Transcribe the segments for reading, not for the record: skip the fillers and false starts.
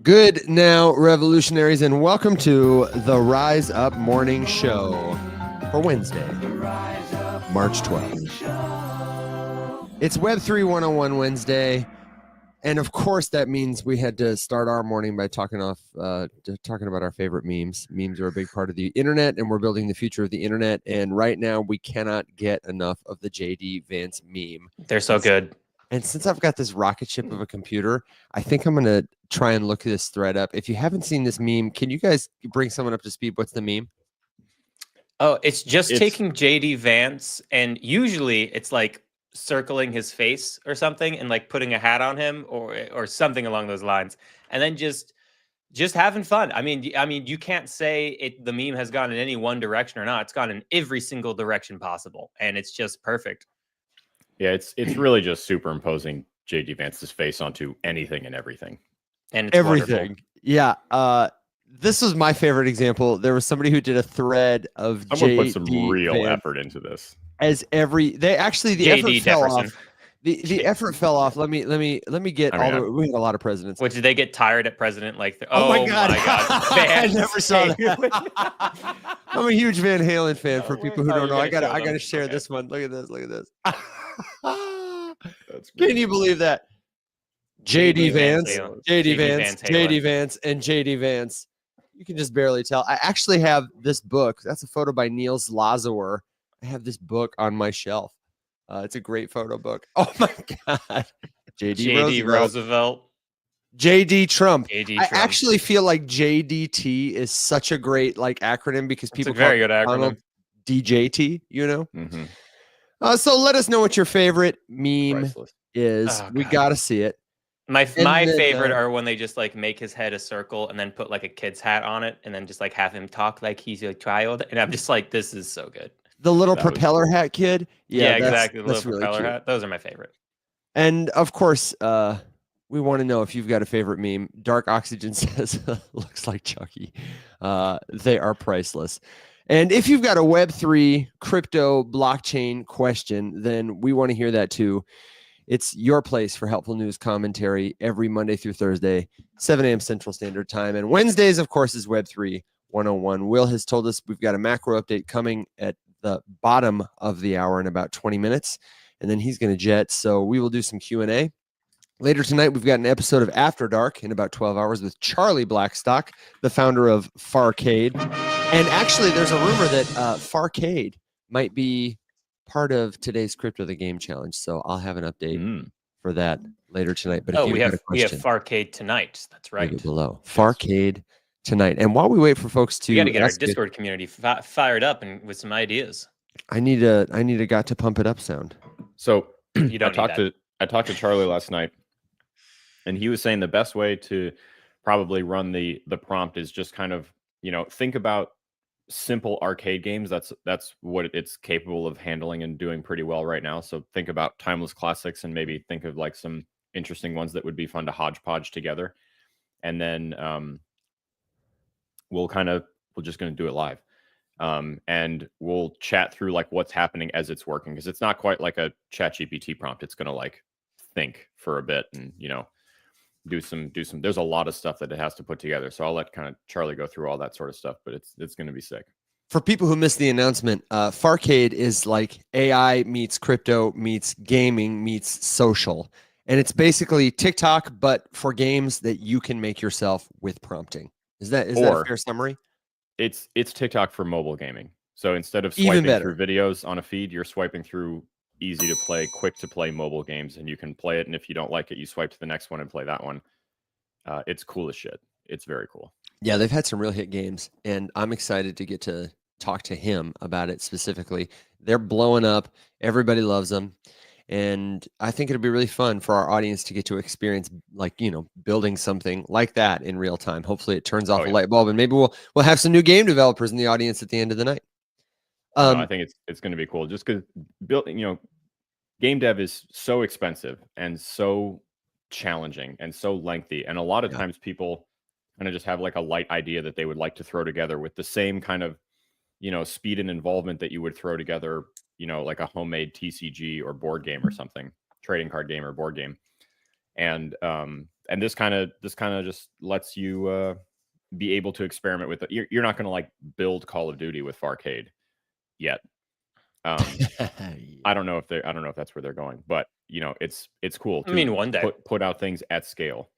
Good now, revolutionaries, and welcome to the Rise Up Morning Show for Wednesday, March 12th. It's Web3 101 Wednesday, and of course that means we had to start our morning by talking about our favorite memes. Memes are a big part of the internet, and we're building the future of the internet, and right now we cannot get enough of the JD Vance meme. They're so good. And since I've got this rocket ship of a computer, I think I'm going to try and look this thread up. If you haven't seen this meme, can you guys bring someone up to speed? What's the meme? Oh, it's taking JD Vance, and usually it's like circling his face or something and like putting a hat on him or something along those lines. And then just having fun. I mean, you can't say the meme has gone in any one direction or not. It's gone in every single direction possible, and it's just perfect. Yeah, it's really just superimposing JD Vance's face onto anything and everything. And it's everything. Wonderful. Yeah. This was my favorite example. There was somebody who did a thread of Someone put some real effort into this. The effort fell off. The effort fell off. Let me get we had a lot of presidents. Did they get tired at president? Oh my god. I never saw that. I'm a huge Van Halen fan. For people who don't know, I gotta share this one. Look at this. Can you believe that? JD Vance, and JD Vance. You can just barely tell. I actually have this book. That's a photo by Niels Lazower. I have this book on my shelf. It's a great photo book. Oh my god. JD Roosevelt. JD Trump. I actually feel like JDT is such a great acronym because people call it very good acronym. DJT, you know? Mm-hmm. So let us know what your favorite meme is. Oh, we got to see it. My favorite are when they just make his head a circle and then put a kid's hat on it and then just have him talk like he's a child. And I'm just this is so good. The little propeller hat kid. Yeah, exactly. The little really propeller cute. hat. Those are my favorite. And of course, we want to know if you've got a favorite meme. Dark Oxygen says, looks like Chucky. They are priceless. And if you've got a Web3 crypto blockchain question, then we want to hear that too. It's your place for helpful news commentary every Monday through Thursday, 7 a.m. Central Standard Time. And Wednesdays, of course, is Web3 101. Will has told us we've got a macro update coming at the bottom of the hour in about 20 minutes. And then he's going to jet. So we will do some Q&A. Later tonight, we've got an episode of After Dark in about 12 hours with Charlie Blackstock, the founder of Farcade. And actually, there's a rumor that Farcade might be part of today's Crypto the Game challenge. So I'll have an update for that later tonight. But we have Farcade tonight. That's right. Below Farcade tonight. And while we wait for folks to, we got to get our Discord community fired up and with some ideas. I need a got to pump it up sound. So I talked to Charlie last night, and he was saying the best way to probably run the prompt is just kind of think about simple arcade games. That's what it's capable of handling and doing pretty well right now. So think about timeless classics and maybe think of some interesting ones that would be fun to hodgepodge together. And then we're just going to do it live. And we'll chat through what's happening as it's working, because it's not quite like a ChatGPT prompt. It's going to think for a bit and do some there's a lot of stuff that it has to put together. So I'll let Charlie go through all that sort of stuff, but it's going to be sick. For people who missed the announcement, Farcade is like AI meets crypto meets gaming meets social. And it's basically TikTok, but for games that you can make yourself with prompting. Is that a fair summary? It's TikTok for mobile gaming. So instead of swiping through videos on a feed, you're swiping through easy to play, quick to play mobile games, and you can play it. And if you don't like it, you swipe to the next one and play that one. It's cool as shit. It's very cool. Yeah, they've had some real hit games, and I'm excited to get to talk to him about it specifically. They're blowing up. Everybody loves them. And I think it'll be really fun for our audience to get to experience building something like that in real time. Hopefully it turns off a light bulb, and maybe we'll have some new game developers in the audience at the end of the night. I think it's going to be cool just because game dev is so expensive and so challenging and so lengthy. And a lot of times people kind of just have a light idea that they would like to throw together with the same kind of, speed and involvement that you would throw together, like a homemade TCG or board game or something, trading card game or board game. And this kind of just lets you be able to experiment with it. You're not going to like build Call of Duty with Farcade yet. I don't know if that's where they're going, but it's cool to one day put out things at scale.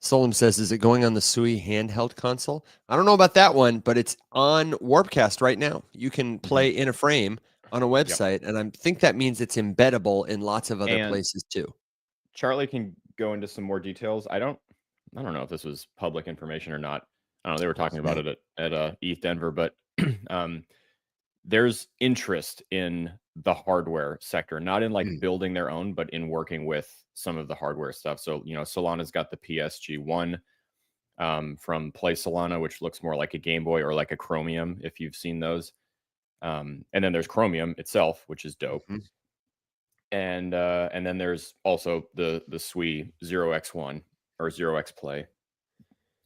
Solom says, is it going on the Sui handheld console? I don't know about that one, but it's on Warpcast right now. You can play in a frame on a website, and I think that means it's embeddable in lots of other places too. Charlie can go into some more details. I don't know if this was public information or not. I don't know. They were talking about it at ETH Denver, but there's interest in the hardware sector, not in like building their own, but in working with some of the hardware stuff. So, Solana's got the PSG-1 from Play Solana, which looks more like a Game Boy or like a Chromium, if you've seen those. And then there's Chromium itself, which is dope. And then there's also the Sui 0x1 or 0x Play.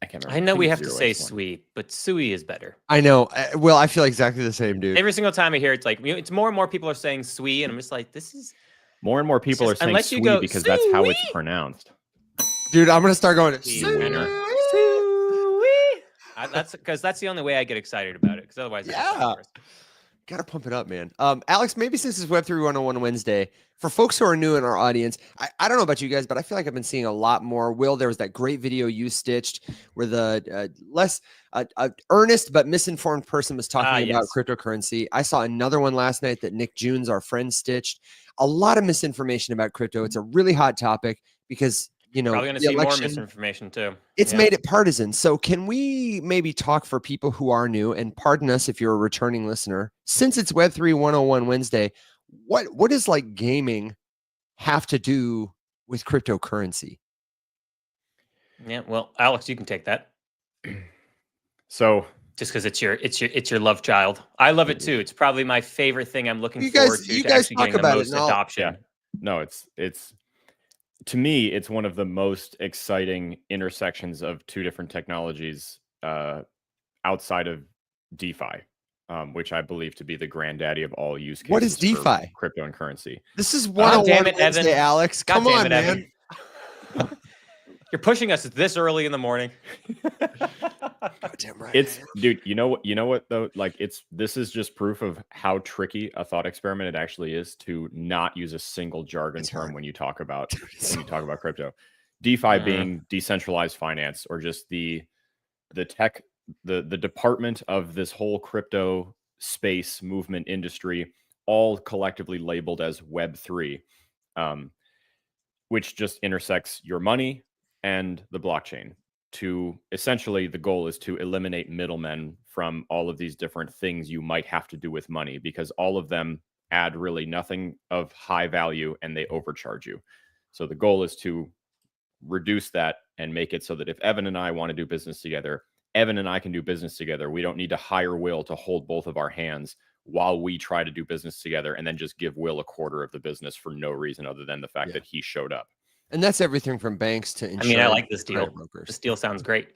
I can't remember. I know we have to say Sui, but Sui is better. I know. Well, I feel exactly the same, dude. Every single time I hear it's like, it's more and more people are saying Sui, and I'm just like, this is... More and more people are saying Sui because that's how it's pronounced. Dude, I'm going to start going, Sui. That's the only way I get excited about it, because otherwise... Got to pump it up, man. Alex, maybe since it's Web3 101 Wednesday, for folks who are new in our audience, I don't know about you guys, but I feel like I've been seeing a lot more. Will, there was that great video you stitched where the less earnest but misinformed person was talking about cryptocurrency. I saw another one last night that Nick Junes, our friend, stitched. A lot of misinformation about crypto. It's a really hot topic because probably going to see more misinformation too. It's made it partisan. So can we maybe talk for people who are new, and pardon us if you're a returning listener, since it's Web3 101 Wednesday, what does like gaming have to do with cryptocurrency? Yeah, well, Alex, you can take that. So just because it's your love child. I love it too. It's probably my favorite thing. I'm looking forward to actually getting the most adoption. Yeah. No, it's to me, it's one of the most exciting intersections of two different technologies outside of DeFi, which I believe to be the granddaddy of all use cases. What is DeFi? Crypto and currency. This is 101 Wednesday, Alex. Come on, man. You're pushing us this early in the morning. Damn right. It's dude, you know what though? Like this is just proof of how tricky a thought experiment it actually is to not use a single jargon term when you talk about crypto. DeFi being decentralized finance, or just the tech, the department of this whole crypto space movement industry, all collectively labeled as Web3, which just intersects your money and the blockchain. To essentially, the goal is to eliminate middlemen from all of these different things you might have to do with money, because all of them add really nothing of high value and they overcharge you. So the goal is to reduce that and make it so that if Evan and I want to do business together, Evan and I can do business together. We don't need to hire Will to hold both of our hands while we try to do business together and then just give Will a quarter of the business for no reason other than the fact that he showed up. And that's everything from banks to insurance. I mean, I like this deal. This deal sounds great.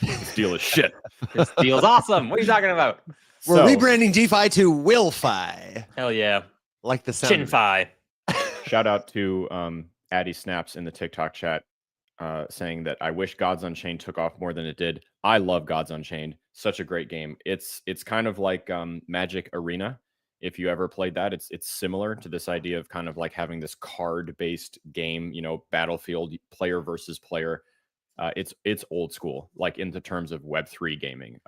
This deal is shit. This deal's awesome. What are you talking about? We're rebranding DeFi to Willfi. Hell yeah. Like the sound. Chinfi. Shout out to Addy Snaps in the TikTok chat saying that I wish Gods Unchained took off more than it did. I love Gods Unchained. Such a great game. It's kind of like Magic Arena. If you ever played that, it's similar to this idea of kind of like having this card-based game, battlefield, player versus player. It's old school, like in the terms of Web3 gaming.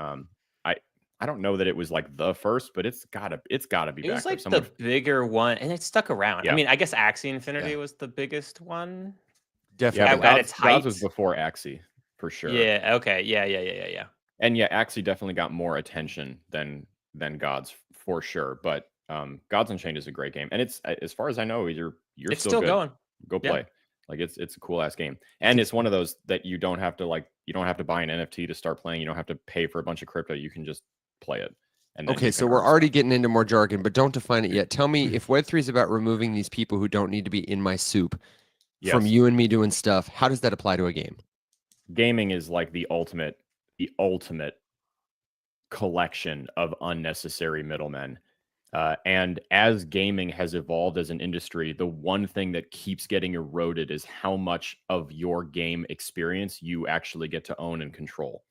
I don't know that it was like the first, but it's gotta be back. It was like the bigger one, and it stuck around. Yeah. I mean, I guess Axie Infinity was the biggest one. Definitely. At its height. Gods was before Axie, for sure. Yeah. Okay. Yeah. And Axie definitely got more attention than Gods, for sure. But Gods Unchained is a great game, and it's, as far as I know, you're still good. Going. Go play. Like it's a cool ass game, and it's one of those that you don't have to buy an NFT to start playing. You don't have to pay for a bunch of crypto. You can just play it. And okay, so we're already getting into more jargon, but don't define it yet. Tell me, if Web3 is about removing these people who don't need to be in my soup from you and me doing stuff, how does that apply to a game? Gaming is like the ultimate collection of unnecessary middlemen. And as gaming has evolved as an industry, the one thing that keeps getting eroded is how much of your game experience you actually get to own and control.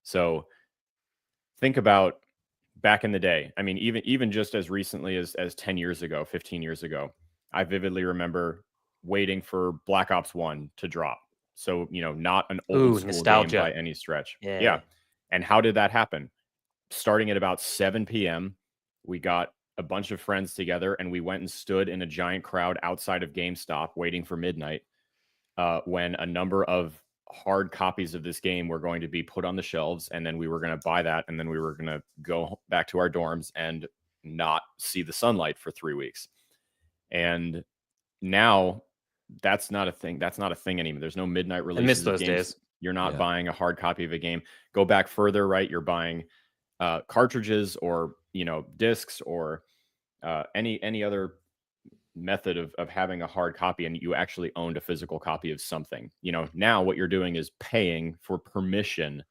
So think about back in the day. I mean, even just as recently as 10 years ago, 15 years ago, I vividly remember waiting for Black Ops 1 to drop. So, not an old school nostalgia game by any stretch. Yeah. And how did that happen? Starting at about 7 p.m., we got a bunch of friends together and we went and stood in a giant crowd outside of GameStop waiting for midnight when a number of hard copies of this game were going to be put on the shelves, and then we were going to buy that, and then we were going to go back to our dorms and not see the sunlight for 3 weeks. And now that's not a thing. That's not a thing anymore. There's no midnight releases. I miss those of games. days. You're not buying a hard copy of a game. Go back further, right? You're buying cartridges or discs or any other method of having a hard copy, and you actually owned a physical copy of something. Now what you're doing is paying for permission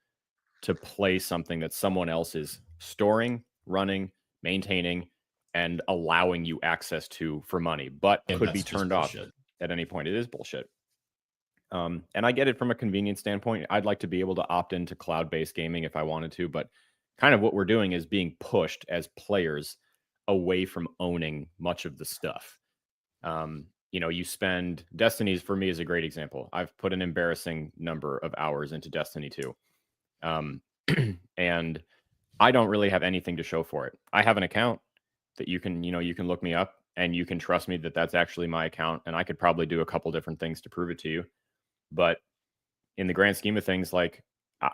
to play something that someone else is storing, running, maintaining, and allowing you access to for money, but could be turned off at any point. It is bullshit. And I get it from a convenience standpoint. I'd like to be able to opt into cloud-based gaming if I wanted to, but kind of what we're doing is being pushed as players away from owning much of the stuff. You spend Destiny's, for me, is a great example. I've put an embarrassing number of hours into Destiny 2. And I don't really have anything to show for it. I have an account that you can look me up and you can trust me that that's actually my account. And I could probably do a couple different things to prove it to you. But in the grand scheme of things, like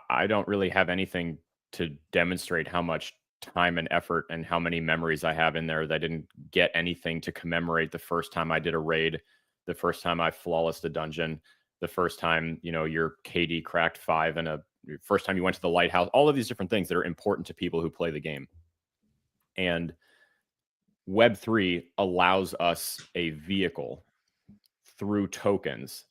I don't really have anything to demonstrate how much time and effort and how many memories I have in there that I didn't get anything to commemorate the first time I did a raid, the first time I flawlessed a dungeon, the first time, your KD cracked 5 and first time you went to the lighthouse, all of these different things that are important to people who play the game. And Web3 allows us a vehicle through tokens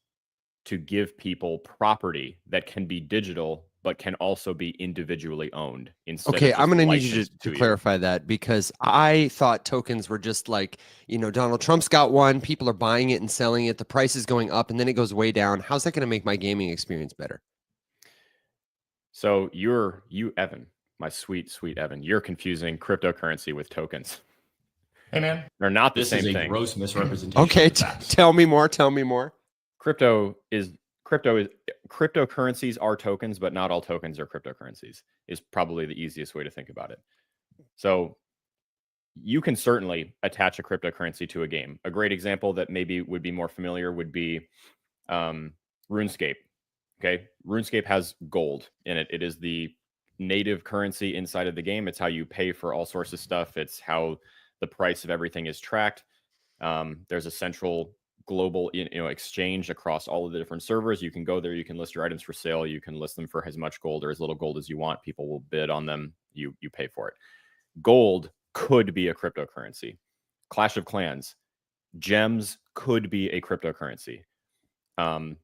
to give people property that can be digital but can also be individually owned. Okay, I'm going to need you to clarify that, because I thought tokens were just like, Donald Trump's got one, people are buying it and selling it, the price is going up, and then it goes way down. How's that going to make my gaming experience better? So you, Evan, my sweet, sweet Evan, you're confusing cryptocurrency with tokens. Hey, man. They're not the same thing. This is a gross misrepresentation. Okay, tell me more. Cryptocurrencies are tokens, but not all tokens are cryptocurrencies, is probably the easiest way to think about it. So you can certainly attach a cryptocurrency to a game. A great example that maybe would be more familiar would be RuneScape. Okay. RuneScape has gold in it. It is the native currency inside of the game. It's how you pay for all sorts of stuff. It's how the price of everything is tracked. There's a central global exchange across all of the different servers. You can go there, you can list your items for sale, you can list them for as much gold or as little gold as you want. People will bid on them, you pay for it. Gold could be a cryptocurrency. Clash of Clans, gems could be a cryptocurrency. But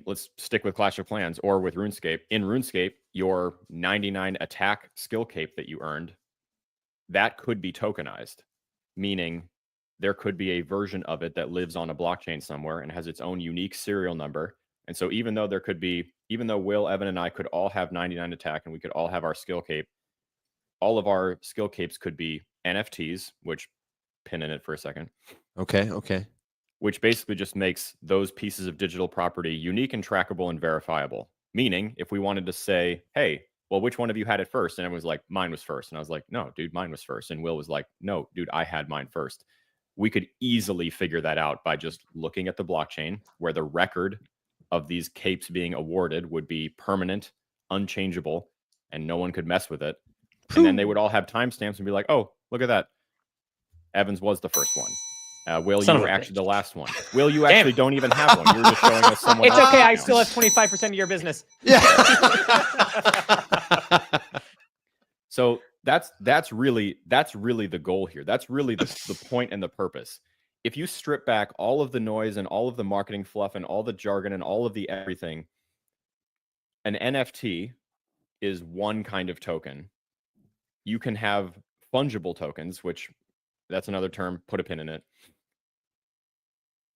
let's stick with Clash of Clans or with RuneScape. In RuneScape, your 99 attack skill cape that you earned, that could be tokenized, meaning there could be a version of it that lives on a blockchain somewhere and has its own unique serial number. And so even though Will, Evan, and I could all have 99 attack and we could all have our skill cape, all of our skill capes could be NFTs, which pin in it for a second. Okay. Which basically just makes those pieces of digital property unique and trackable and verifiable. Meaning, if we wanted to say, hey, well, which one of you had it first? And everyone was like, mine was first. And I was like, no, dude, mine was first. And Will was like, no, dude, I had mine first. We could easily figure that out by just looking at the blockchain, where the record of these capes being awarded would be permanent, unchangeable, and no one could mess with it. And then they would all have timestamps and be like, oh, look at that. Evans was the first one. Will, you were actually the last one. Will, you actually don't even have one. You're just showing us someone. It's okay. I still have 25% of your business. Yeah. So that's really the goal here. That's really the point and the purpose. If you strip back all of the noise and all of the marketing fluff and all the jargon and all of the everything, an NFT is one kind of token. You can have fungible tokens, which that's another term, put a pin in it.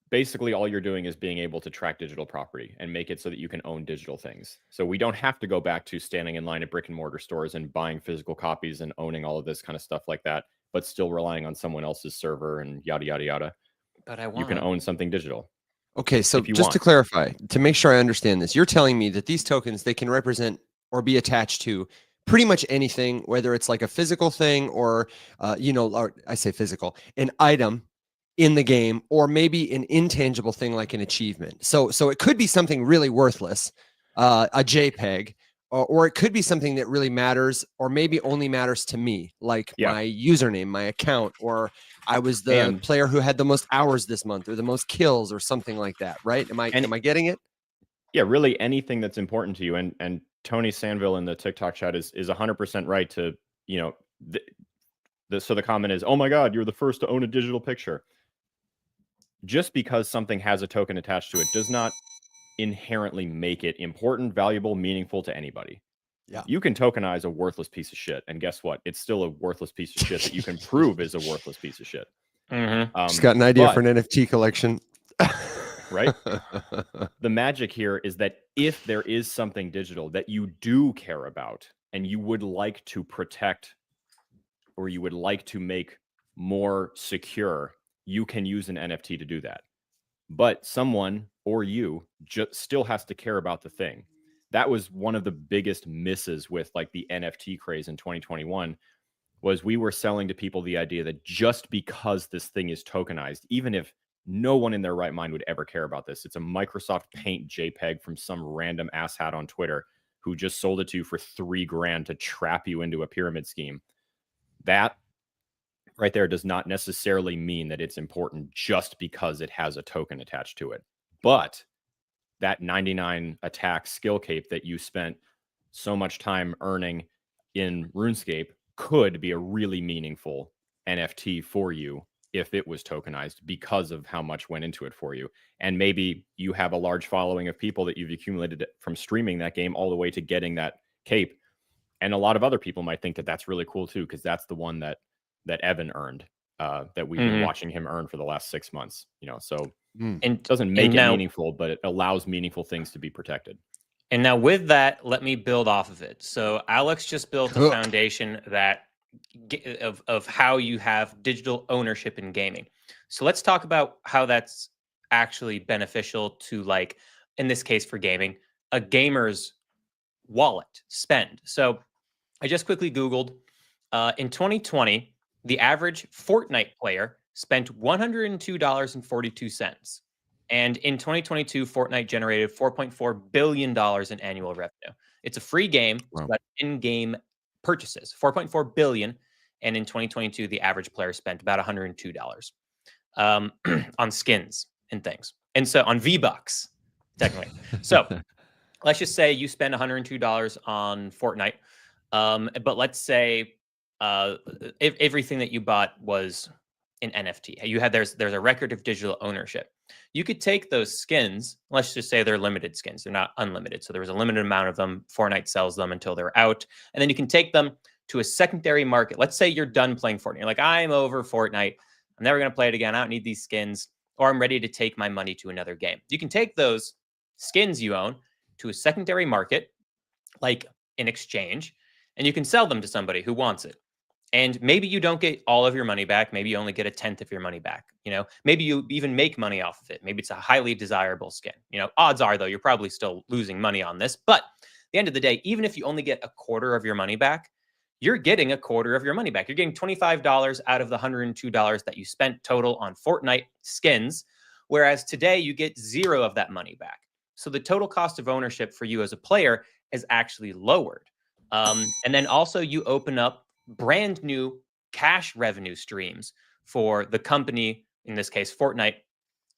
Basically, all you're doing is being able to track digital property and make it so that you can own digital things. So we don't have to go back to standing in line at brick and mortar stores and buying physical copies and owning all of this kind of stuff like that, but still relying on someone else's server and yada, yada, yada. But I want You can own something digital. Okay, so if you just want. to clarify, to make sure I understand this, you're telling me that these tokens, they can represent or be attached to pretty much anything, whether it's like a physical thing or, or I say physical, an item in the game, or maybe an intangible thing like an achievement. So it could be something really worthless, a JPEG, or it could be something that really matters, or maybe only matters to me, like my username, my account, or I was the player who had the most hours this month, or the most kills, or something like that, right? Am I getting it? Yeah, really anything that's important to you. And Tony Sanville in the TikTok chat is 100% right to, so the comment is, oh my God, you're the first to own a digital picture. Just because something has a token attached to it does not inherently make it important, valuable, meaningful to anybody. Yeah. You can tokenize a worthless piece of shit, and guess what? It's still a worthless piece of shit that you can prove is a worthless piece of shit. Just got an idea for an NFT collection. Right? The magic here is that if there is something digital that you do care about and you would like to protect or you would like to make more secure, you can use an NFT to do that. But someone or you just still has to care about the thing. That was one of the biggest misses with like the NFT craze in 2021 was we were selling to people the idea that just because this thing is tokenized, even if no one in their right mind would ever care about this, it's a Microsoft Paint JPEG from some random asshat on Twitter who just sold it to you for $3,000 to trap you into a pyramid scheme. That right there does not necessarily mean that it's important just because it has a token attached to it. But that 99 attack skill cape that you spent so much time earning in RuneScape could be a really meaningful NFT for you if it was tokenized because of how much went into it for you. And maybe you have a large following of people that you've accumulated from streaming that game all the way to getting that cape. And a lot of other people might think that that's really cool too, because that's the one that Evan earned, that we've been watching him earn for the last 6 months. So it doesn't make it meaningful, but it allows meaningful things to be protected. And now with that, let me build off of it. So Alex just built a foundation that of how you have digital ownership in gaming. So let's talk about how that's actually beneficial to, like, in this case for gaming, a gamer's wallet spend. So I just quickly Googled in 2020, the average Fortnite player spent $102.42. And in 2022, Fortnite generated $4.4 billion in annual revenue. It's a free game, so that's in-game purchases, $4.4 billion. And in 2022, the average player spent about $102 on skins and things. And so on V-Bucks, technically. So let's just say you spend $102 on Fortnite. But let's say if everything that you bought was an NFT. There's a record of digital ownership. You could take those skins, let's just say they're limited skins. They're not unlimited. So there was a limited amount of them. Fortnite sells them until they're out. And then you can take them to a secondary market. Let's say you're done playing Fortnite. You're like, I'm over Fortnite. I'm never going to play it again. I don't need these skins. Or I'm ready to take my money to another game. You can take those skins you own to a secondary market, like an exchange, and you can sell them to somebody who wants it. And maybe you don't get all of your money back. Maybe you only get 1/10 of your money back. Maybe you even make money off of it. Maybe it's a highly desirable skin. Odds are, though, you're probably still losing money on this. But at the end of the day, even if you only get 1/4 of your money back, you're getting 1/4 of your money back. You're getting $25 out of the $102 that you spent total on Fortnite skins, whereas today you get 0 of that money back. So the total cost of ownership for you as a player is actually lowered. And then also you open up brand new cash revenue streams for the company, in this case, Fortnite,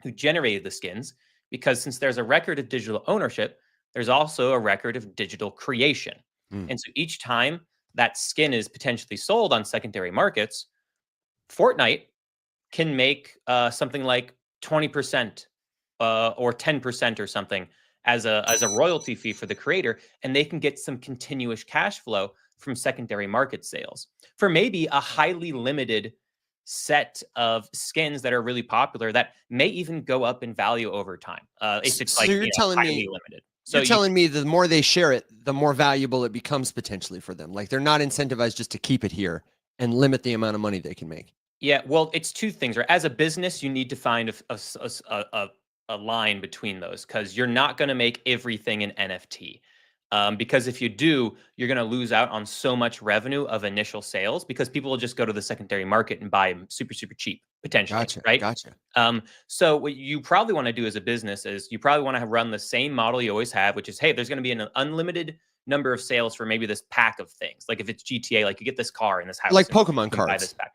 who generated the skins, because since there's a record of digital ownership, there's also a record of digital creation. And so each time that skin is potentially sold on secondary markets, Fortnite can make something like 20% or 10% or something as a royalty fee for the creator, and they can get some continuous cash flow from secondary market sales for maybe a highly limited set of skins that are really popular that may even go up in value over time. If it's So like you're telling highly me limited. So you're telling me the more they share it, the more valuable it becomes potentially for them. Like they're not incentivized just to keep it here and limit the amount of money they can make. Yeah, well, it's two things, right? As a business, you need to find a line between those because you're not going to make everything an NFT. Because if you do, you're going to lose out on so much revenue of initial sales because people will just go to the secondary market and buy them super, super cheap, potentially, right? Gotcha. So what you probably want to do as a business is you probably want to run the same model you always have, which is, hey, there's going to be an unlimited number of sales for maybe this pack of things. Like if it's GTA, like you get this car in this house, Like and you Pokemon can buy cards. this pack.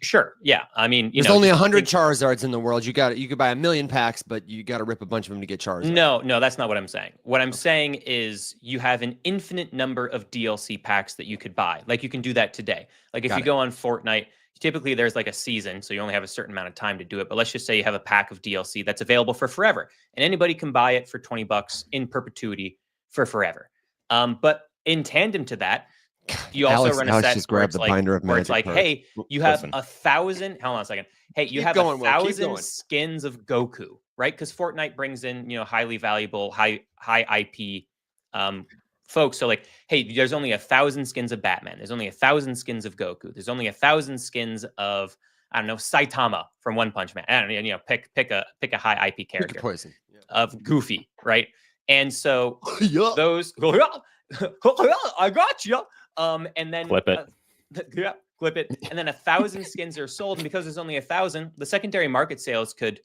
Sure. Yeah. I mean, There's only 100 Charizards in the world. You could buy 1 million packs, but you got to rip a bunch of them to get Charizard. No, that's not what I'm saying. What I'm saying is you have an infinite number of DLC packs that you could buy. Like you can do that today. Like if you go on Fortnite, typically there's like a season, so you only have a certain amount of time to do it. But let's just say you have a pack of DLC that's available for forever, and anybody can buy it for $20 in perpetuity for forever. But in tandem to that, you also run a set where it's like, hey, you have 1,000. Hold on a second. Hey, you have 1,000 skins of Goku, right? Because Fortnite brings in, highly valuable, high IP folks. So like, hey, there's only 1,000 skins of Batman. There's only 1,000 skins of Goku. There's only 1,000 skins of, I don't know, Saitama from One Punch Man. I don't know, pick a high IP character. Poison. Of Goofy, right? And so those, I got you. And then clip it. Clip it. And then 1,000 skins are sold. And because there's only 1,000, the secondary market sales could,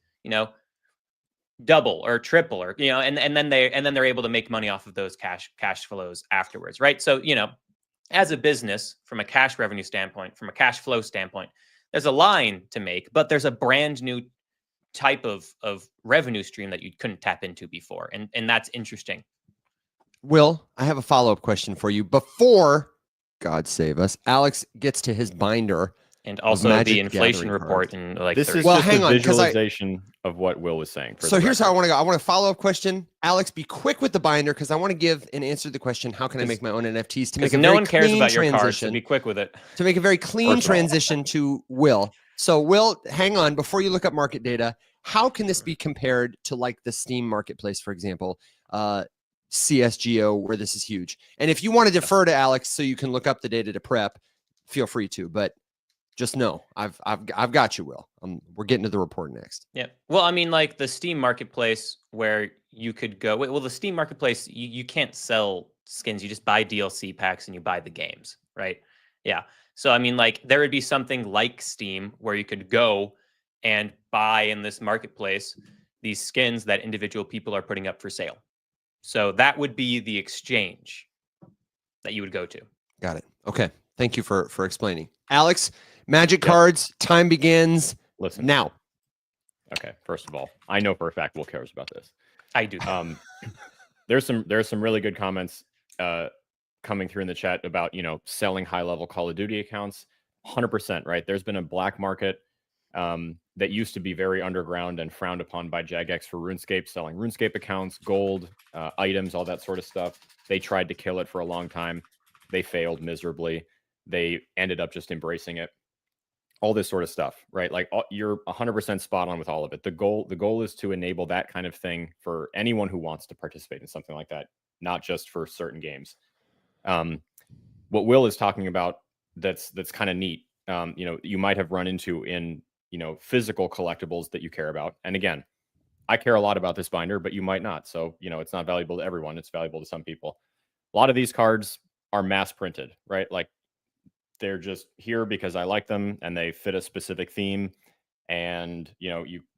double or triple or, and then they're able to make money off of those cash flows afterwards. Right. So, as a business, from a cash revenue standpoint, from a cash flow standpoint, there's a line to make, but there's a brand new type of revenue stream that you couldn't tap into before. And that's interesting. Will, I have a follow-up question for you before, God save us, Alex gets to his binder. And also the inflation report. And like this is just a visualization of what Will was saying. So here's how I want to go. I want a follow-up question. Alex, be quick with the binder because I want to give and answer the question, how can I make my own NFTs? To make no one cares about your cards, so be quick with it. To make a very clean transition to Will. So Will, hang on, before you look up market data, how can this be compared to like the Steam marketplace, for example? CSGO, where this is huge. And if you want to defer to Alex so you can look up the data to prep, feel free to, but just know I've got you, Will. We're getting to the report next. Yeah. Well, I mean, like the Steam marketplace where you could go, well, the Steam marketplace, you can't sell skins. You just buy DLC packs and you buy the games, right? Yeah. So, I mean, like there would be something like Steam where you could go and buy in this marketplace these skins that individual people are putting up for sale. So that would be the exchange that you would go to. Got it. Okay. Thank you for explaining. Alex, Magic cards, time begins now. Okay. First of all, I know for a fact Will cares about this. I do. There's some really good comments coming through in the chat about, selling high-level Call of Duty accounts. 100%, right? There's been a black market that used to be very underground and frowned upon by Jagex for RuneScape, selling RuneScape accounts, gold, items, all that sort of stuff. They tried to kill it for a long time. They failed miserably. They ended up just embracing it. All this sort of stuff, right? Like you're 100% spot on with all of it. The goal is to enable that kind of thing for anyone who wants to participate in something like that, not just for certain games. What Will is talking about, that's kind of neat. You might have run into in physical collectibles that you care about. And again, I care a lot about this binder, but you might not. So, it's not valuable to everyone. It's valuable to some people. A lot of these cards are mass printed, right? Like they're just here because I like them and they fit a specific theme. And,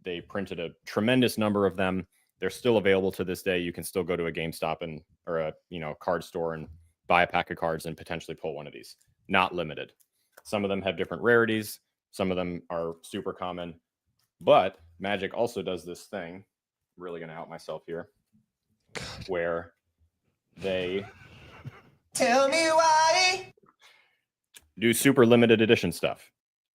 they printed a tremendous number of them. They're still available to this day. You can still go to a GameStop or a, card store and buy a pack of cards and potentially pull one of these. Not limited. Some of them have different rarities. Some of them are super common, but Magic also does this thing. I'm really going to out myself here, where they tell me why do super limited edition stuff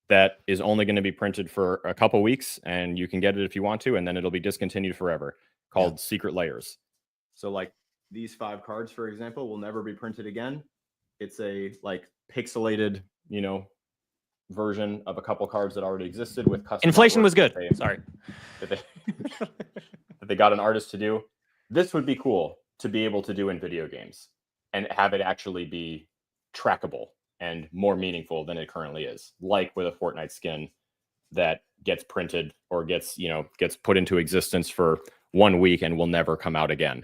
that is only going to be printed for a couple weeks, and you can get it if you want to, and then it'll be discontinued forever, called Secret Layers. So like these 5 cards, for example, will never be printed again. It's a like pixelated, version of a couple cards that already existed with custom Inflation artwork was good. that they got an artist to do. This would be cool to be able to do in video games and have it actually be trackable and more meaningful than it currently is, like with a Fortnite skin that gets printed or gets put into existence for 1 week and will never come out again.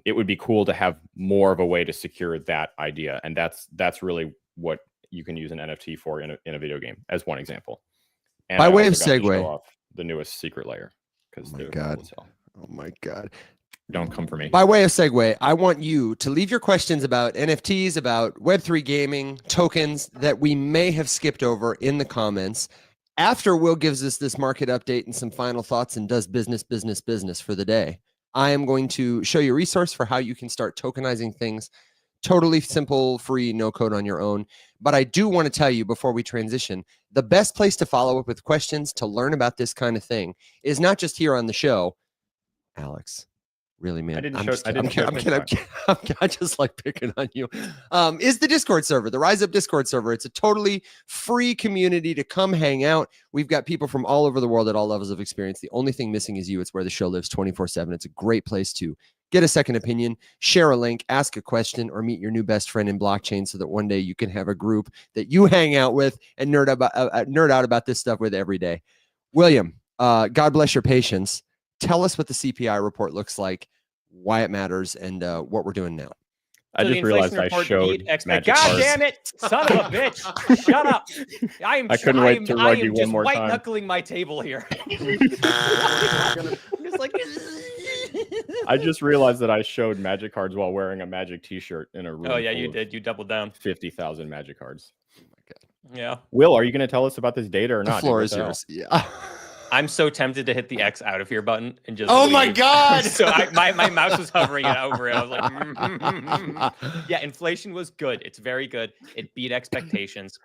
It would be cool to have more of a way to secure that idea, and that's really what you can use an NFT for in a video game, as one example. And by I way of also got to show segue, off the newest secret layer, because oh my god, don't come for me. By way of segue, I want you to leave your questions about NFTs, about Web3 gaming, tokens that we may have skipped over in the comments. After Will gives us this market update and some final thoughts and does business for the day, I am going to show you a resource for how you can start tokenizing things. Totally simple, free, no code on your own. But I do want to tell you before we transition, the best place to follow up with questions to learn about this kind of thing is not just here on the show. Alex, really, man, I'm just like picking on you. Is the Discord server, the Rise Up Discord server. It's a totally free community to come hang out. We've got people from all over the world at all levels of experience. The only thing missing is you. It's where the show lives 24/7. It's a great place to get a second opinion, share a link, ask a question, or meet your new best friend in blockchain so that one day you can have a group that you hang out with and nerd out about this stuff with every day. William, God bless your patience. Tell us what the CPI report looks like, why it matters, and what we're doing now. I just realized I showed Magic God cards. damn it, son of a bitch! Shut up! I couldn't wait to rug you one more time. White knuckling my table here. I'm just like. I just realized that I showed Magic cards while wearing a Magic T-shirt in a room. Oh yeah, you did. You doubled down. 50,000 Magic cards. Oh my god. Yeah. Will, are you going to tell us about this data or not? The floor is yours. Yeah. I'm so tempted to hit the X out of here button and just. Oh my god! So my mouse was hovering it over it. I was like, yeah, inflation was good. It's very good. It beat expectations.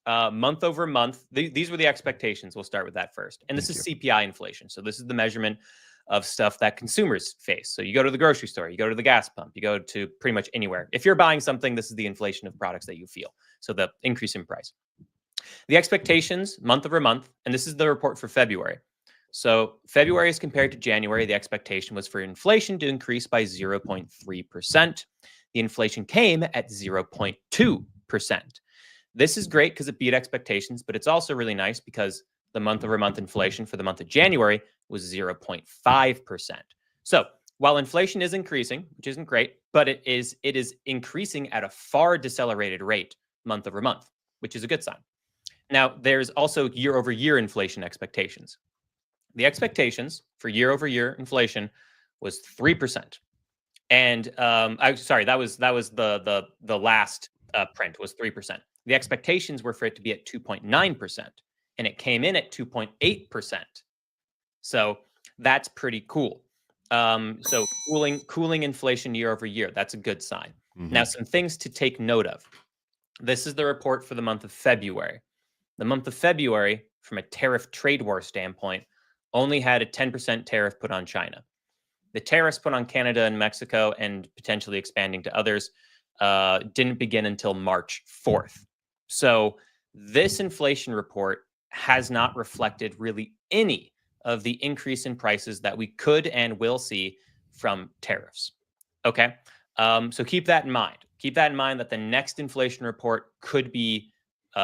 Month over month, these were the expectations. We'll start with that first. And this is CPI inflation. So this is the measurement of stuff that consumers face. So you go to the grocery store, you go to the gas pump, you go to pretty much anywhere. If you're buying something, this is the inflation of products that you feel. So the increase in price. The expectations month over month, and this is the report for February. So February as compared to January, the expectation was for inflation to increase by 0.3%. The inflation came at 0.2%. This is great because it beat expectations, but it's also really nice because the month over month inflation for the month of January was 0.5%. So while inflation is increasing, which isn't great, but it is increasing at a far decelerated rate month over month, which is a good sign. Now, there's also year over year inflation expectations. The expectations for year over year inflation was 3%. And that was the last print was 3%. The expectations were for it to be at 2.9%, and it came in at 2.8%. So that's pretty cool. So cooling inflation year over year, that's a good sign. Mm-hmm. Now, some things to take note of. This is the report for the month of February. The month of February, from a tariff trade war standpoint, only had a 10% tariff put on China. The tariffs put on Canada and Mexico and potentially expanding to others didn't begin until March 4th. So this inflation report has not reflected really any of the increase in prices that we could and will see from tariffs. Okay, so keep that in mind. Keep that in mind that the next inflation report could be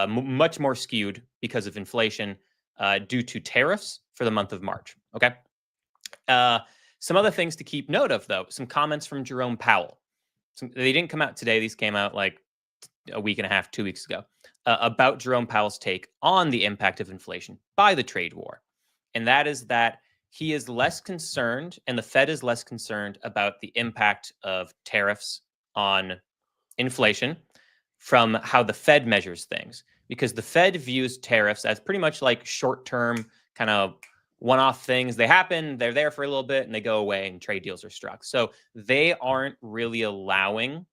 much more skewed because of inflation due to tariffs for the month of March. Okay. Some other things to keep note of, though, some comments from Jerome Powell. They didn't come out today. These came out like a week and a half, 2 weeks ago, about Jerome Powell's take on the impact of inflation by the trade war. And that is that he is less concerned, and the Fed is less concerned about the impact of tariffs on inflation from how the Fed measures things, because the Fed views tariffs as pretty much like short-term kind of one-off things. They happen, they're there for a little bit, and they go away, and trade deals are struck. So they aren't really allowing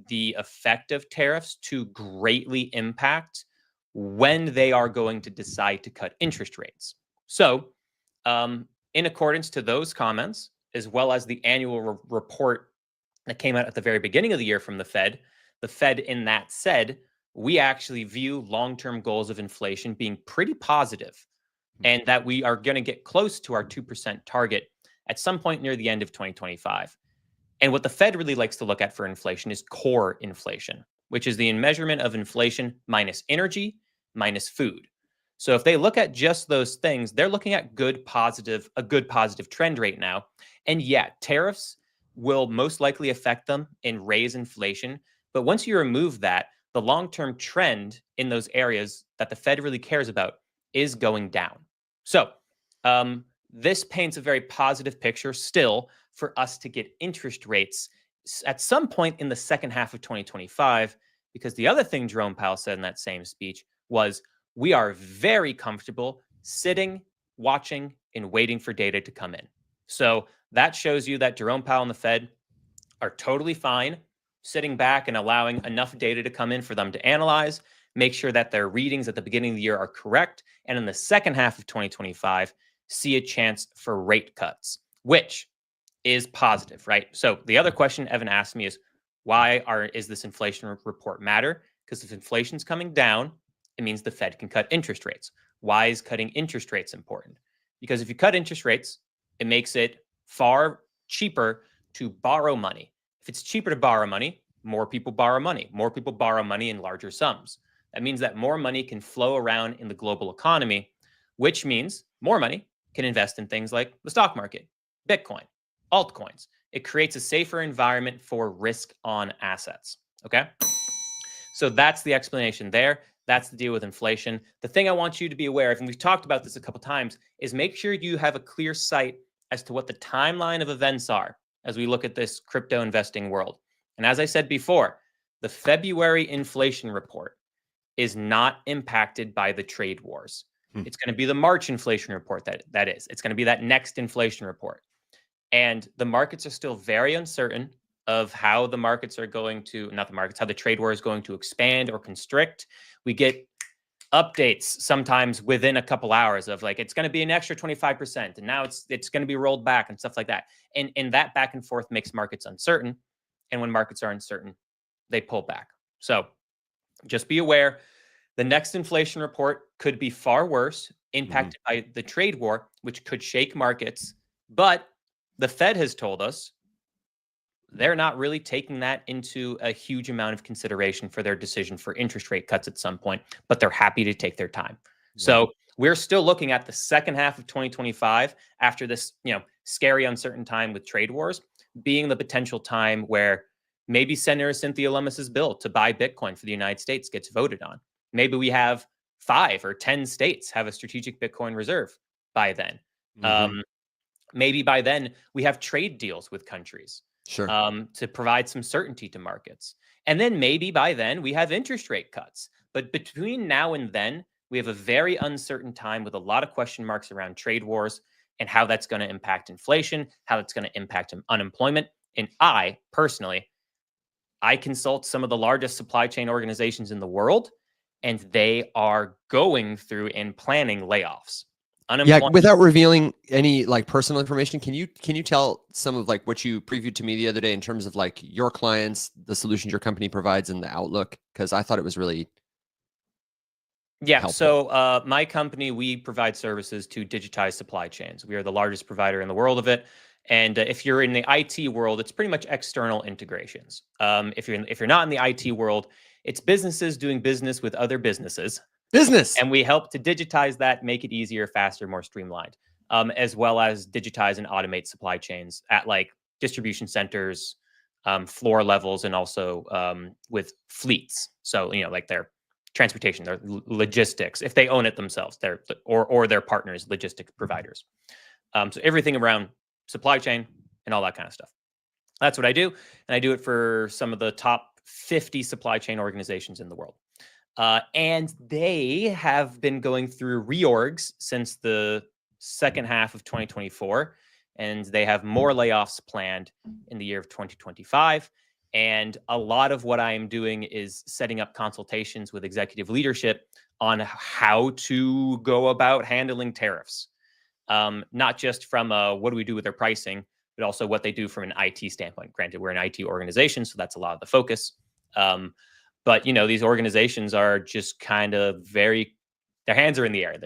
the effect of tariffs to greatly impact when they are going to decide to cut interest rates. So in accordance to those comments, as well as the annual report that came out at the very beginning of the year from the Fed in that said, we actually view long-term goals of inflation being pretty positive, and that we are going to get close to our 2% target at some point near the end of 2025. And what the Fed really likes to look at for inflation is core inflation, which is the measurement of inflation minus energy, minus food. So if they look at just those things, they're looking at a good positive trend right now. And yeah, tariffs will most likely affect them and raise inflation. But once you remove that, the long-term trend in those areas that the Fed really cares about is going down. So this paints a very positive picture still for us to get interest rates at some point in the second half of 2025, because the other thing Jerome Powell said in that same speech was, we are very comfortable sitting, watching, and waiting for data to come in. So that shows you that Jerome Powell and the Fed are totally fine sitting back and allowing enough data to come in for them to analyze, make sure that their readings at the beginning of the year are correct, and in the second half of 2025, see a chance for rate cuts, which is positive, right? So the other question Evan asked me is, is this inflation report matter? Because if inflation's coming down, it means the Fed can cut interest rates. Why is cutting interest rates important? Because if you cut interest rates, it makes it far cheaper to borrow money. If it's cheaper to borrow money, more people borrow money. More people borrow money in larger sums. That means that more money can flow around in the global economy, which means more money can invest in things like the stock market, Bitcoin, altcoins. It creates a safer environment for risk on assets. Okay. So that's the explanation there. That's the deal with inflation. The thing I want you to be aware of, and we've talked about this a couple times, is make sure you have a clear sight as to what the timeline of events are as we look at this crypto investing world. And as I said before, the February inflation report is not impacted by the trade wars. It's going to be the March inflation report that is. It's going to be that next inflation report. And the markets are still very uncertain of how the markets are going to, not the markets, how the trade war is going to expand or constrict. We get updates sometimes within a couple hours of like, it's going to be an extra 25%. And now it's going to be rolled back and stuff like that. And that back and forth makes markets uncertain. And when markets are uncertain, they pull back. So just be aware, the next inflation report could be far worse, impacted by the trade war, which could shake markets. But the Fed has told us they're not really taking that into a huge amount of consideration for their decision for interest rate cuts at some point, but they're happy to take their time. So we're still looking at the second half of 2025 after this, scary, uncertain time with trade wars being the potential time where maybe Senator Cynthia Lummis's bill to buy Bitcoin for the United States gets voted on. Maybe we have 5 or 10 states have a strategic Bitcoin reserve by then. Maybe by then we have trade deals with countries to provide some certainty to markets. And then maybe by then we have interest rate cuts. But between now and then, we have a very uncertain time with a lot of question marks around trade wars and how that's going to impact inflation, how it's going to impact unemployment. And I personally, I consult some of the largest supply chain organizations in the world, and they are going through and planning layoffs. Yeah, without revealing any like personal information, can you tell some of like what you previewed to me the other day in terms of like your clients, the solutions your company provides, and the outlook? Because I thought it was really helpful. So my company, we provide services to digitize supply chains. We are the largest provider in the world of it. And if you're in the IT world, it's pretty much external integrations. If you're not in the IT world, it's businesses doing business with other businesses. And we help to digitize that, make it easier, faster, more streamlined, as well as digitize and automate supply chains at like distribution centers, floor levels, and also with fleets. So, like their transportation, their logistics, if they own it themselves, or their partners, logistic providers. So everything around supply chain and all that kind of stuff. That's what I do. And I do it for some of the top 50 supply chain organizations in the world. And they have been going through reorgs since the second half of 2024. And they have more layoffs planned in the year of 2025. And a lot of what I am doing is setting up consultations with executive leadership on how to go about handling tariffs. Not just from what do we do with their pricing, but also what they do from an IT standpoint. Granted, we're an IT organization, so that's a lot of the focus. But these organizations are just kind of their hands are in the air.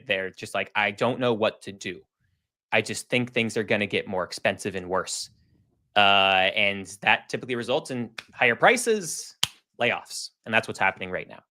They're just like, I don't know what to do. I just think things are going to get more expensive and worse. And that typically results in higher prices, layoffs. And that's what's happening right now.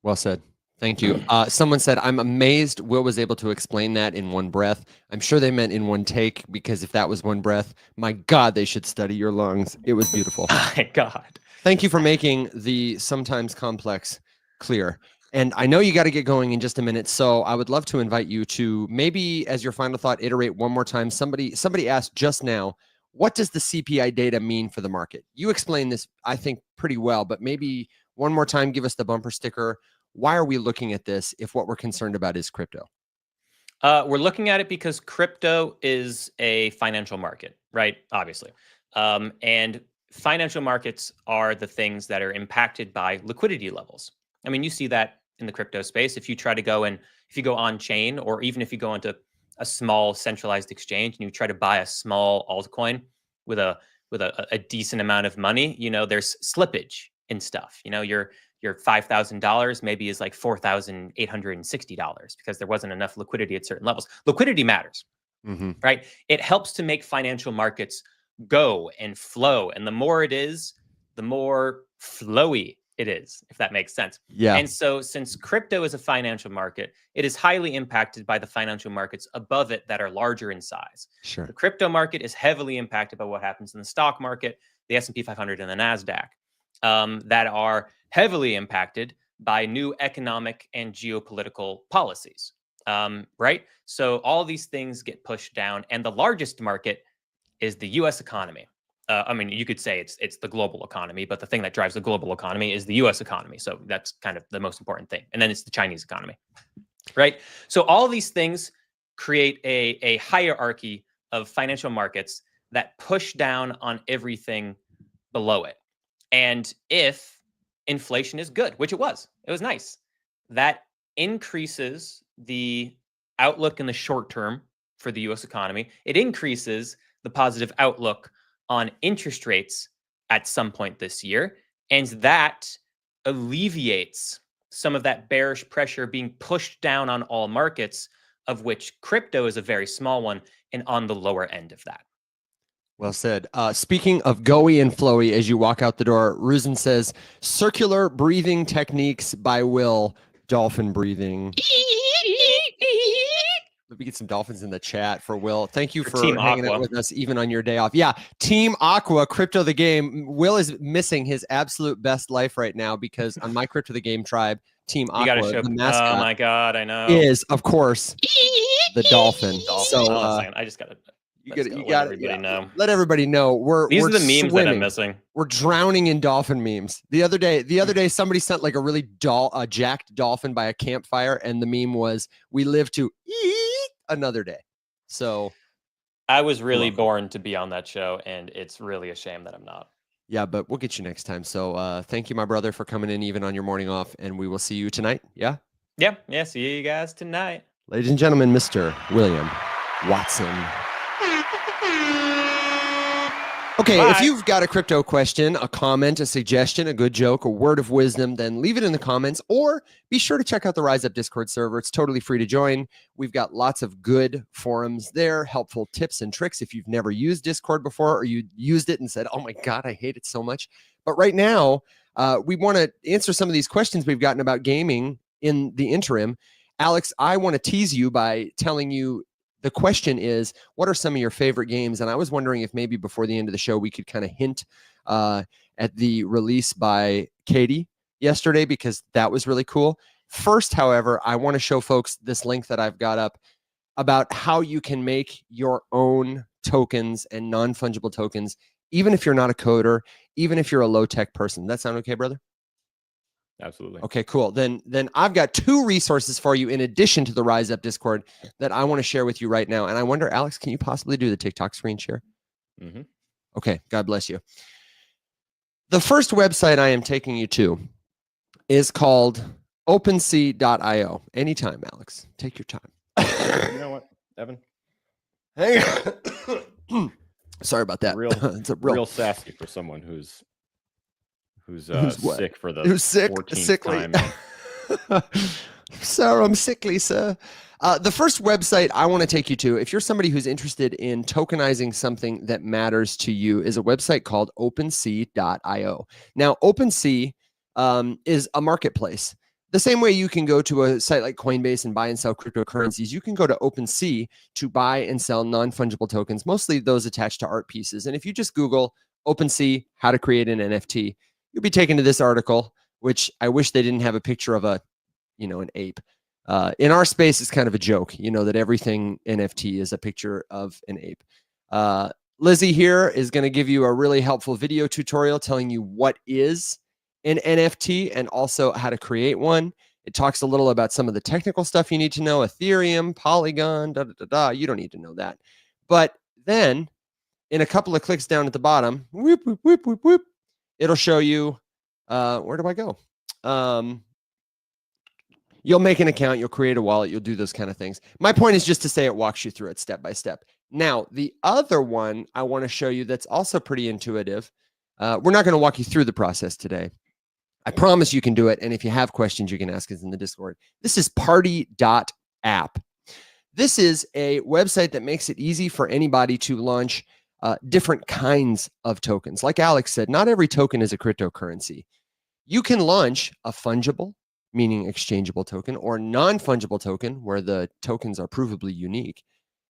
Well said. Thank you. Someone said, I'm amazed Will was able to explain that in one breath. I'm sure they meant in one take, because if that was one breath, my God, they should study your lungs. It was beautiful. My God. Thank you for making the sometimes complex clear. And I know you got to get going in just a minute, so I would love to invite you to maybe, as your final thought, iterate one more time. Somebody asked just now, what does the CPI data mean for the market? You explained this, I think, pretty well, but maybe one more time, give us the bumper sticker. Why are we looking at this if what we're concerned about is crypto? We're looking at it because crypto is a financial market, right? Obviously. And financial markets are the things that are impacted by liquidity levels. I mean, you see that in the crypto space. If you try to go if you go on chain, or even if you go into a small centralized exchange and you try to buy a small altcoin with a decent amount of money, there's slippage in stuff. Your $5,000 maybe is like $4,860 because there wasn't enough liquidity at certain levels. Liquidity matters, right? It helps to make financial markets go and flow. And the more it is, the more flowy it is, if that makes sense. Yeah. And so since crypto is a financial market, it is highly impacted by the financial markets above it that are larger in size. Sure. The crypto market is heavily impacted by what happens in the stock market, the S&P 500 and the NASDAQ, that are heavily impacted by new economic and geopolitical policies, right? So all these things get pushed down, and the largest market is the U.S. economy. I mean, you could say it's the global economy, but the thing that drives the global economy is the U.S. economy. So that's kind of the most important thing. And then it's the Chinese economy, right? So all these things create a hierarchy of financial markets that push down on everything below it. And if inflation is good, which it was nice, that increases the outlook in the short term for the U.S. economy. It increases the positive outlook on interest rates at some point this year. And that alleviates some of that bearish pressure being pushed down on all markets, of which crypto is a very small one and on the lower end of that. Well said. Speaking of goey and flowy, as you walk out the door, Ruzin says, circular breathing techniques by Will, dolphin breathing. Let me get some dolphins in the chat for Will. Thank you for hanging out with us even on your day off. Yeah, Team Aqua, Crypto the Game. Will is missing his absolute best life right now because on my Crypto the Game tribe, Team Aqua, the mascot, oh my God, I know, is, of course, the dolphin. So I just got to... You got everybody know. Let everybody know. These are the memes swimming. that I'm missing. We're drowning in dolphin memes. The other day, somebody sent like a really jacked dolphin by a campfire, and the meme was, "We live to eat another day." So, I was really born to be on that show, and it's really a shame that I'm not. Yeah, but we'll get you next time. So, thank you, my brother, for coming in even on your morning off, and we will see you tonight. Yeah. Yeah. See you guys tonight, ladies and gentlemen. Mr. William Watson. Okay, If you've got a crypto question, a comment, a suggestion, a good joke, a word of wisdom, then leave it in the comments, or be sure to check out the Rise Up Discord server. It's totally free to join. We've got lots of good forums there, helpful tips and tricks if you've never used Discord before, or you used it and said, oh my God, I hate it so much. But right now, we want to answer some of these questions we've gotten about gaming in the interim. Alex, I want to tease you by telling you, the question is, what are some of your favorite games? And I was wondering if maybe before the end of the show, we could kind of hint at the release by Katie yesterday, because that was really cool. First, however, I want to show folks this link that I've got up about how you can make your own tokens and non-fungible tokens, even if you're not a coder, even if you're a low-tech person. That sound okay, brother? Absolutely. Okay, cool. Then I've got two resources for you in addition to the Rise Up Discord that I want to share with you right now. And I wonder, Alex, can you possibly do the TikTok screen share? Okay, God bless you. The first website I am taking you to is called OpenSea.io. Anytime, Alex. Take your time. You know what, Evan? Hang on. Sorry about that. Real, It's a real sassy for someone who's what? sick for the Who's sick, 14th sickly. time. Sir, I'm sickly, sir. The first website I want to take you to, if you're somebody who's interested in tokenizing something that matters to you, is a website called OpenSea.io. Now, OpenSea is a marketplace. The same way you can go to a site like Coinbase and buy and sell cryptocurrencies, you can go to OpenSea to buy and sell non-fungible tokens, mostly those attached to art pieces. And if you just Google OpenSea, how to create an NFT, you'll be taken to this article, which I wish they didn't have a picture of an ape. In our space, it's kind of a joke, that everything NFT is a picture of an ape. Lizzie here is going to give you a really helpful video tutorial telling you what is an NFT and also how to create one. It talks a little about some of the technical stuff you need to know, Ethereum, Polygon, You don't need to know that. But then in a couple of clicks down at the bottom, whoop, whoop, whoop, whoop, whoop, it'll show you, where do I go? You'll make an account, you'll create a wallet, you'll do those kind of things. My point is just to say it walks you through it step by step. Now, the other one I want to show you that's also pretty intuitive. We're not going to walk you through the process today. I promise you can do it. And if you have questions, you can ask us in the Discord. This is party.app. This is a website that makes it easy for anybody to launch different kinds of tokens. Like Alex said, not every token is a cryptocurrency. You can launch a fungible, meaning exchangeable token, or non-fungible token, where the tokens are provably unique,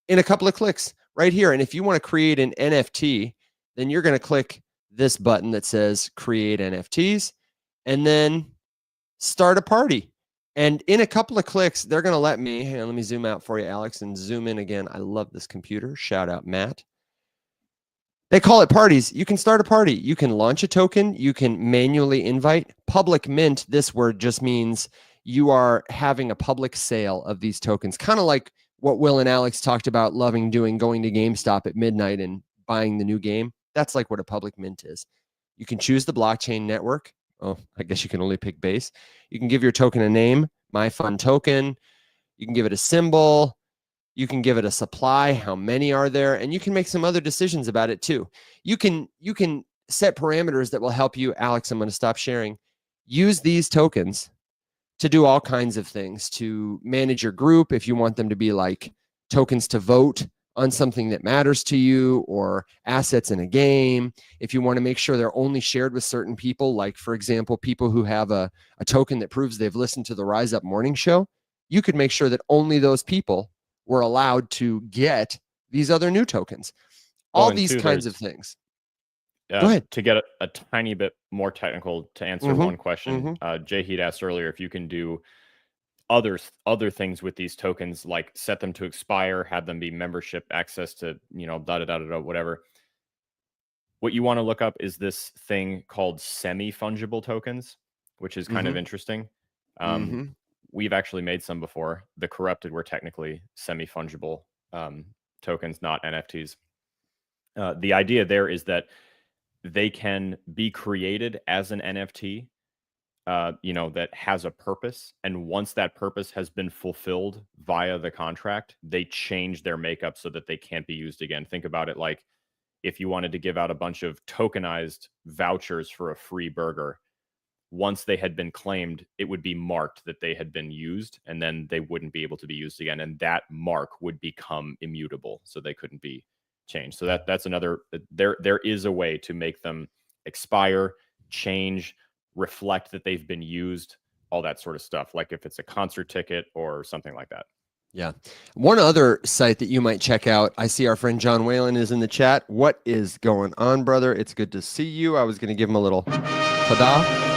in a couple of clicks right here. And if you want to create an NFT, then you're going to click this button that says create NFTs and then start a party. And in a couple of clicks, they're going to let me, hang on, let me zoom out for you, Alex, and zoom in again. I love this computer. Shout out, Matt. They call it parties. You can start a party. You can launch a token. You can manually invite. Public mint, this word just means you are having a public sale of these tokens, kind of like what Will and Alex talked about loving doing, going to GameStop at midnight and buying the new game. That's like what a public mint is. You can choose the blockchain network. Oh, I guess you can only pick base. You can give your token a name, my fun token. You can give it a symbol. You can give it a supply, how many are there, and you can make some other decisions about it too. You can set parameters that will help you. Alex, I'm going to stop sharing. Use these tokens to do all kinds of things, to manage your group if you want them to be like tokens to vote on something that matters to you, or assets in a game. If you want to make sure they're only shared with certain people, like for example, people who have a token that proves they've listened to the Rise Up morning show, you could make sure that only those people were allowed to get these other new tokens. All these kinds of things. Go ahead. To get a tiny bit more technical, to answer one question, Jay Heat asked earlier if you can do other things with these tokens, like set them to expire, have them be membership access to, whatever. What you want to look up is this thing called semi-fungible tokens, which is kind of interesting. We've actually made some before. The corrupted were technically semi-fungible tokens, not NFTs. The idea there is that they can be created as an NFT, that has a purpose. And once that purpose has been fulfilled via the contract, they change their makeup so that they can't be used again. Think about it like if you wanted to give out a bunch of tokenized vouchers for a free burger. Once they had been claimed, it would be marked that they had been used, and then they wouldn't be able to be used again. And that mark would become immutable, so they couldn't be changed. So that's another, there is a way to make them expire, change, reflect that they've been used, all that sort of stuff, like if it's a concert ticket or something like that. Yeah. One other site that you might check out, I see our friend John Whalen is in the chat. What is going on, brother? It's good to see you. I was going to give him a little ta-da.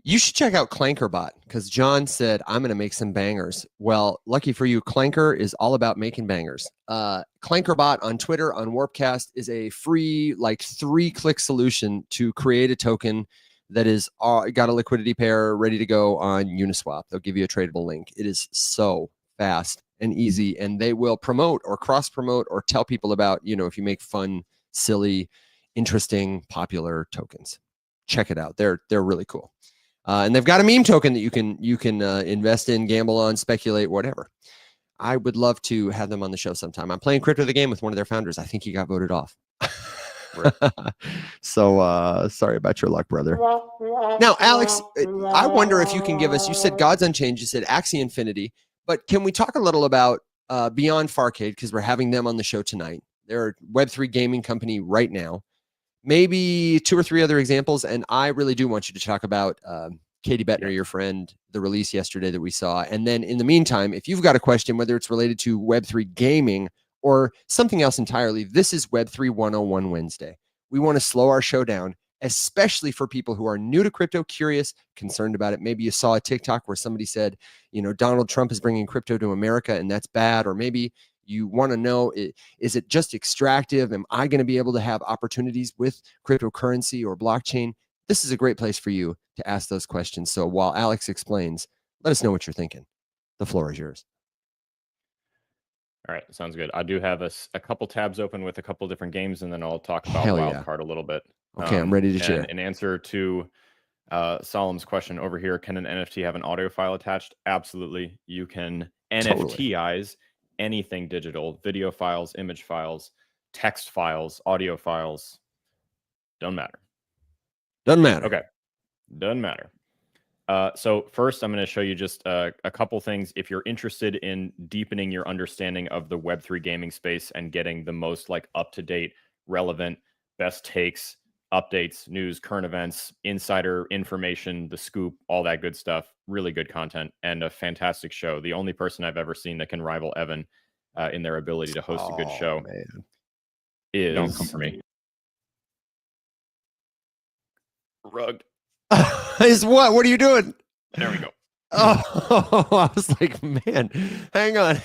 You should check out Clankerbot, because John said, I'm going to make some bangers. Well, lucky for you, Clanker is all about making bangers. Clankerbot on Twitter, on Warpcast, is a free, like 3-click solution to create a token that is got a liquidity pair ready to go on Uniswap. They'll give you a tradable link. It is so fast and easy, and they will promote or cross-promote or tell people about, if you make fun, silly, interesting, popular tokens. Check it out. They're really cool. And they've got a meme token that you can invest in, gamble on, speculate, whatever. I would love to have them on the show sometime. I'm playing Crypto the Game with one of their founders. I think he got voted off. So sorry about your luck, brother. Now, Alex, I wonder if you can give us, you said Gods Unchained, you said Axie Infinity, but can we talk a little about Beyond Farcade, because we're having them on the show tonight. They're a Web3 gaming company right now. Maybe 2 or 3 other examples, and I really do want you to talk about Katie Bettner, your friend, the release yesterday that we saw. And then in the meantime, if you've got a question, whether it's related to Web3 gaming or something else entirely, this is Web3 101 Wednesday. We want to slow our show down, especially for people who are new to crypto, curious, concerned about it. Maybe you saw a TikTok where somebody said, Donald Trump is bringing crypto to America and that's bad. Or maybe you want to know, is it just extractive? Am I going to be able to have opportunities with cryptocurrency or blockchain? This is a great place for you to ask those questions. So while Alex explains, let us know what you're thinking. The floor is yours. All right, sounds good. I do have a couple tabs open with a couple different games, and then I'll talk about Wildcard a little bit. Okay, I'm ready to share. In answer to Solemn's question over here, can an NFT have an audio file attached? Absolutely. You can NFTize anything digital, video files, image files, text files, audio files. Doesn't matter. Doesn't matter. Okay, doesn't matter. So first, I'm going to show you just a couple things. If you're interested in deepening your understanding of the Web3 gaming space and getting the most up-to-date, relevant, best takes, updates, news, current events, insider information, the scoop, all that good stuff, really good content and a fantastic show. The only person I've ever seen that can rival Evan in their ability to host a good show is... Don't come for me. Rugged. Is what? What are you doing? There we go. Oh, I was like, man, hang on.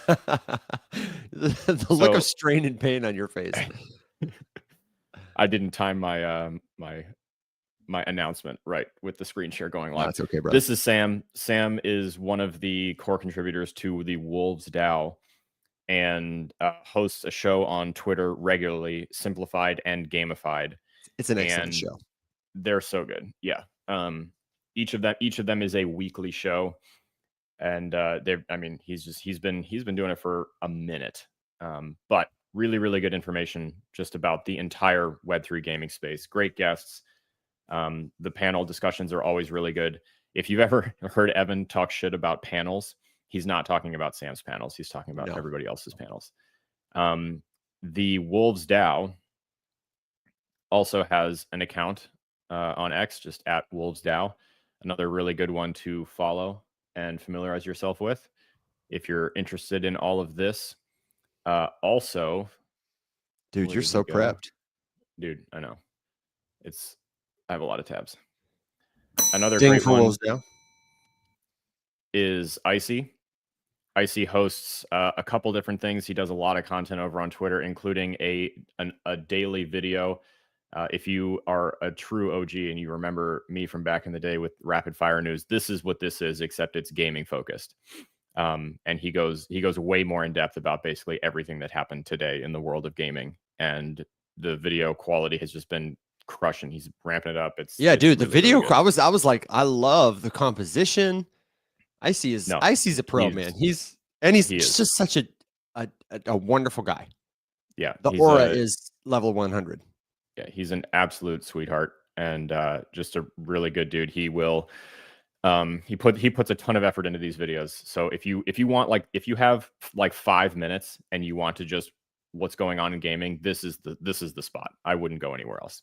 the look of strain and pain on your face. I didn't time my my announcement right with the screen share going live. That's okay, bro. This is Sam. Sam is one of the core contributors to the Wolves DAO and hosts a show on Twitter regularly, Simplified and Gamified. It's an excellent show. They're so good. Yeah. Each of them is a weekly show, and he's been doing it for a minute. But really, really good information just about the entire Web3 gaming space. Great guests. The panel discussions are always really good. If you've ever heard Evan talk shit about panels, he's not talking about Sam's panels. He's talking about everybody else's panels. The Wolves DAO also has an account on X, just at Wolves DAO. Another really good one to follow and familiarize yourself with if you're interested in all of this. Also, dude, you're so prepped. Dude, I know. I have a lot of tabs. Another great one Wolves DAO is Icy. Icy hosts a couple different things. He does a lot of content over on Twitter, including a daily video. If you are a true OG and you remember me from back in the day with Rapid Fire News, this is what this is, except it's gaming focused. And he goes way more in depth about basically everything that happened today in the world of gaming. And the video quality has just been crushing. He's ramping it up. It's dude. Really, the video, really I was like, I love the composition. Icy's a pro, man. He's just such a wonderful guy. Yeah, the aura is level 100. Yeah, he's an absolute sweetheart and just a really good dude. He will he puts a ton of effort into these videos. So if you have 5 minutes and you want to just what's going on in gaming, this is the spot. I wouldn't go anywhere else.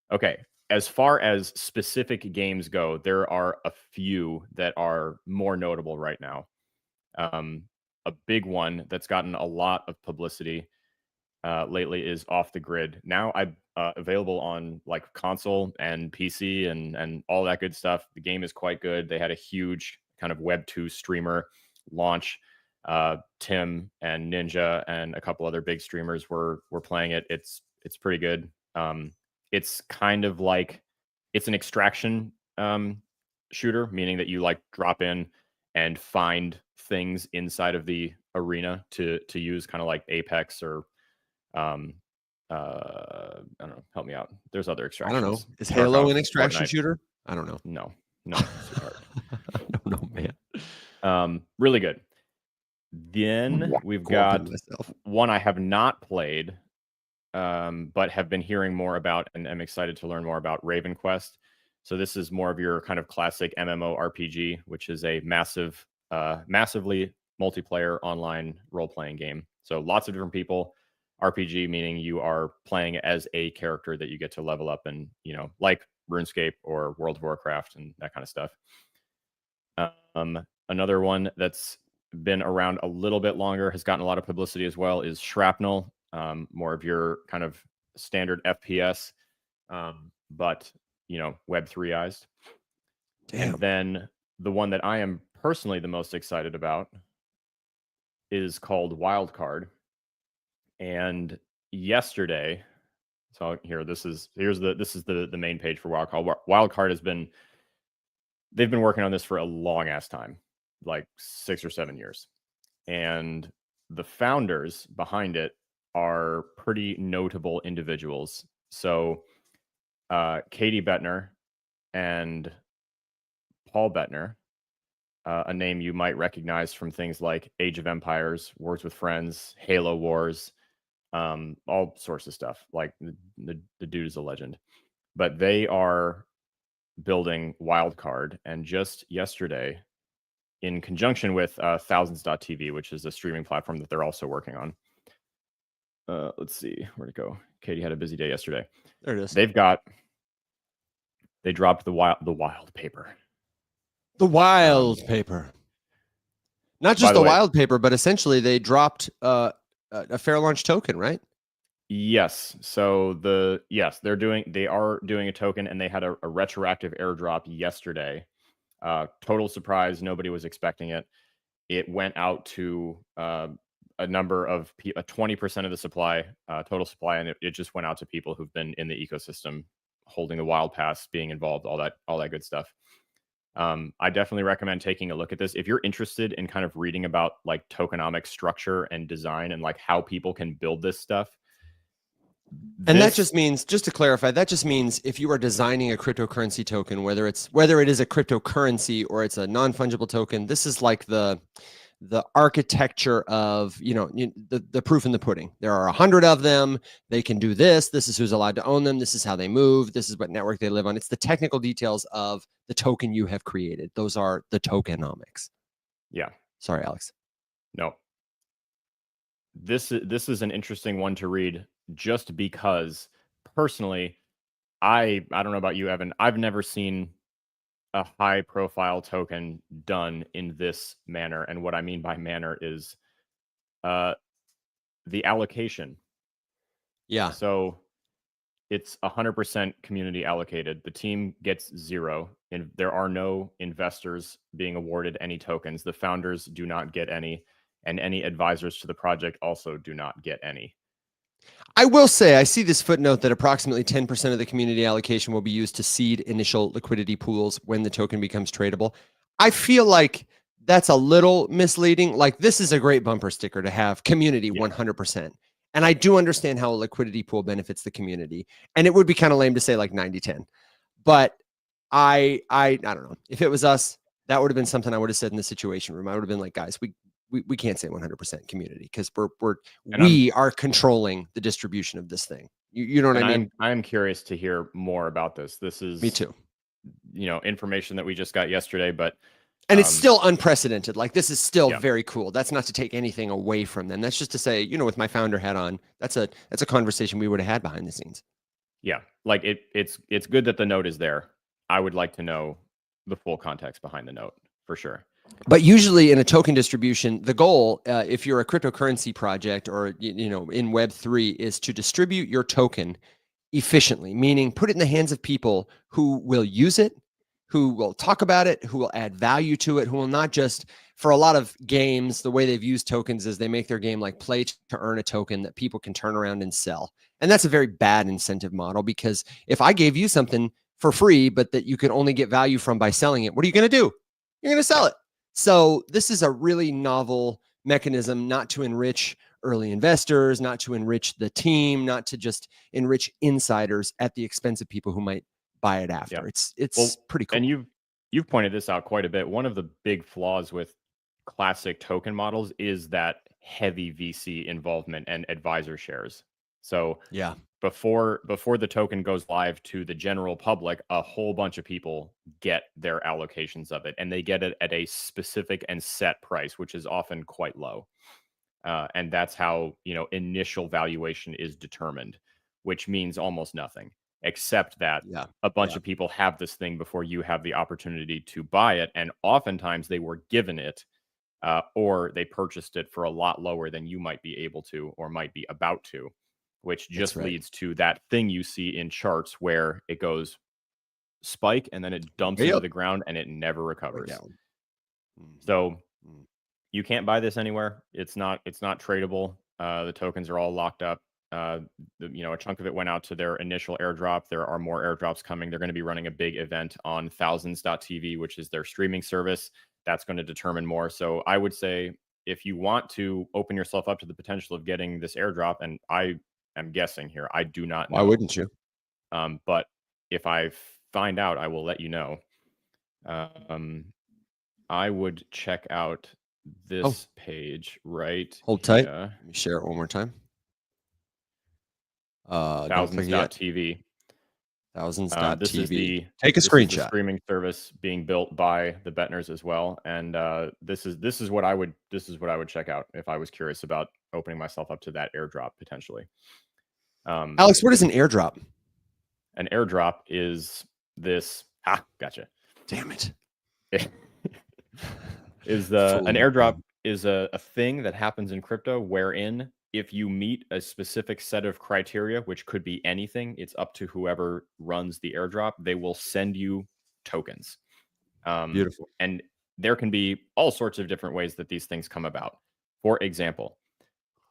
Okay, as far as specific games go, there are a few that are more notable right now. A big one that's gotten a lot of publicity lately is Off the Grid. Now available on like console and PC and all that good stuff. The game is quite good. They had a huge kind of Web 2 streamer launch. Tim and Ninja and a couple other big streamers were playing it. It's pretty good. It's kind of like it's an extraction shooter, meaning that you like drop in and find things inside of the arena to use, kind of like Apex or I don't know, help me out. There's other extractions. I don't know. Is Halo an extraction shooter? I don't know. No. I don't know, man. Really good. Then we've Go up got in myself. one I have not played, but have been hearing more about and am excited to learn more about, Raven Quest. So this is more of your kind of classic MMORPG, which is a massively multiplayer online role-playing game. So lots of different people. RPG meaning you are playing as a character that you get to level up and, like RuneScape or World of Warcraft and that kind of stuff. Another one that's been around a little bit longer, has gotten a lot of publicity as well, is Shrapnel. More of your kind of standard FPS, but Web3ized. Damn. And then the one that I am personally the most excited about is called Wildcard. And yesterday, so here, this is the main page for Wildcard. Wildcard they've been working on this for a long ass time, like 6 or 7 years. And the founders behind it are pretty notable individuals. So Katie Bettner and Paul Bettner, a name you might recognize from things like Age of Empires, Words with Friends, Halo Wars, all sorts of stuff. Like the dude is a legend. But they are building Wildcard, and just yesterday, in conjunction with Thousands.tv, which is a streaming platform that they're also working on. Let's see, where'd it go? Katie had a busy day yesterday. There it is. They dropped the wild paper. The wild paper. Not just the wild paper, but essentially they dropped a fair launch token, right? Yes. So they are doing a token, and they had a retroactive airdrop yesterday. Total surprise. Nobody was expecting it. It went out to a number of 20% of the supply, total supply, and it just went out to people who've been in the ecosystem, holding the wild pass, being involved, all that good stuff. I definitely recommend taking a look at this if you're interested in kind of reading about like tokenomic structure and design and like how people can build this stuff. And that just means, just to clarify, that just means if you are designing a cryptocurrency token, whether it is a cryptocurrency or it's a non-fungible token, this is like the architecture of, the proof in the pudding. There are 100 of them. They can do this. This is who's allowed to own them. This is how they move. This is what network they live on. It's the technical details of the token you have created. Those are the tokenomics. Yeah. Sorry, Alex. No. This is an interesting one to read, just because personally, I don't know about you, Evan. I've never seen a high profile token done in this manner. And what I mean by manner is the allocation. Yeah. So it's 100% community allocated. The team gets 0, and there are no investors being awarded any tokens. The founders do not get any, and any advisors to the project also do not get any. I will say, I see this footnote that approximately 10% of the community allocation will be used to seed initial liquidity pools when the token becomes tradable. I feel like that's a little misleading. Like, this is a great bumper sticker to have community 100%. And I do understand how a liquidity pool benefits the community. And it would be kind of lame to say like 90-10. But I don't know. If it was us, that would have been something I would have said in the situation room. I would have been like, guys, we can't say 100% community, because we are controlling the distribution of this thing. You know what I mean? I'm curious to hear more about this. This is me too. Information that we just got yesterday, but it's still unprecedented. Like, this is still very cool. That's not to take anything away from them. That's just to say, with my founder hat on, that's a conversation we would have had behind the scenes. Yeah, like it's good that the note is there. I would like to know the full context behind the note for sure. But usually in a token distribution, the goal, if you're a cryptocurrency project or, in Web3, is to distribute your token efficiently, meaning put it in the hands of people who will use it, who will talk about it, who will add value to it, who will not just, for a lot of games, the way they've used tokens is they make their game like play to earn a token that people can turn around and sell. And that's a very bad incentive model, because if I gave you something for free, but that you could only get value from by selling it, what are you going to do? You're going to sell it. So this is a really novel mechanism, not to enrich early investors, not to enrich the team, not to just enrich insiders at the expense of people who might buy it after. Yeah. It's pretty cool. And you've pointed this out quite a bit. One of the big flaws with classic token models is that heavy VC involvement and advisor shares. So Yeah. before the token goes live to the general public, a whole bunch of people get their allocations of it, and they get it at a specific and set price, which is often quite low. And that's how, initial valuation is determined, which means almost nothing, except that a bunch of people have this thing before you have the opportunity to buy it. And oftentimes they were given it, or they purchased it for a lot lower than you might be able to or might be about to, which just leads to that thing you see in charts where it goes spike and then it dumps into the ground and it never recovers. So you can't buy this anywhere. It's not tradable. The tokens are all locked up. A chunk of it went out to their initial airdrop. There are more airdrops coming. They're going to be running a big event on thousands.tv, which is their streaming service. That's going to determine more. So I would say if you want to open yourself up to the potential of getting this airdrop, and I am guessing here, I do not know. Why wouldn't you? But if I find out, I will let you know. I would check out this page right. Hold tight. Let me share it one more time. Thousands.tv. Thousands.tv. This is Take a screenshot. The streaming service being built by the Betners as well, and this is what I would check out if I was curious about opening myself up to that airdrop potentially. Alex, what is an airdrop? An airdrop is this. Gotcha. Damn it. An airdrop is a thing that happens in crypto wherein if you meet a specific set of criteria, which could be anything, it's up to whoever runs the airdrop, they will send you tokens. Beautiful. And there can be all sorts of different ways that these things come about. For example,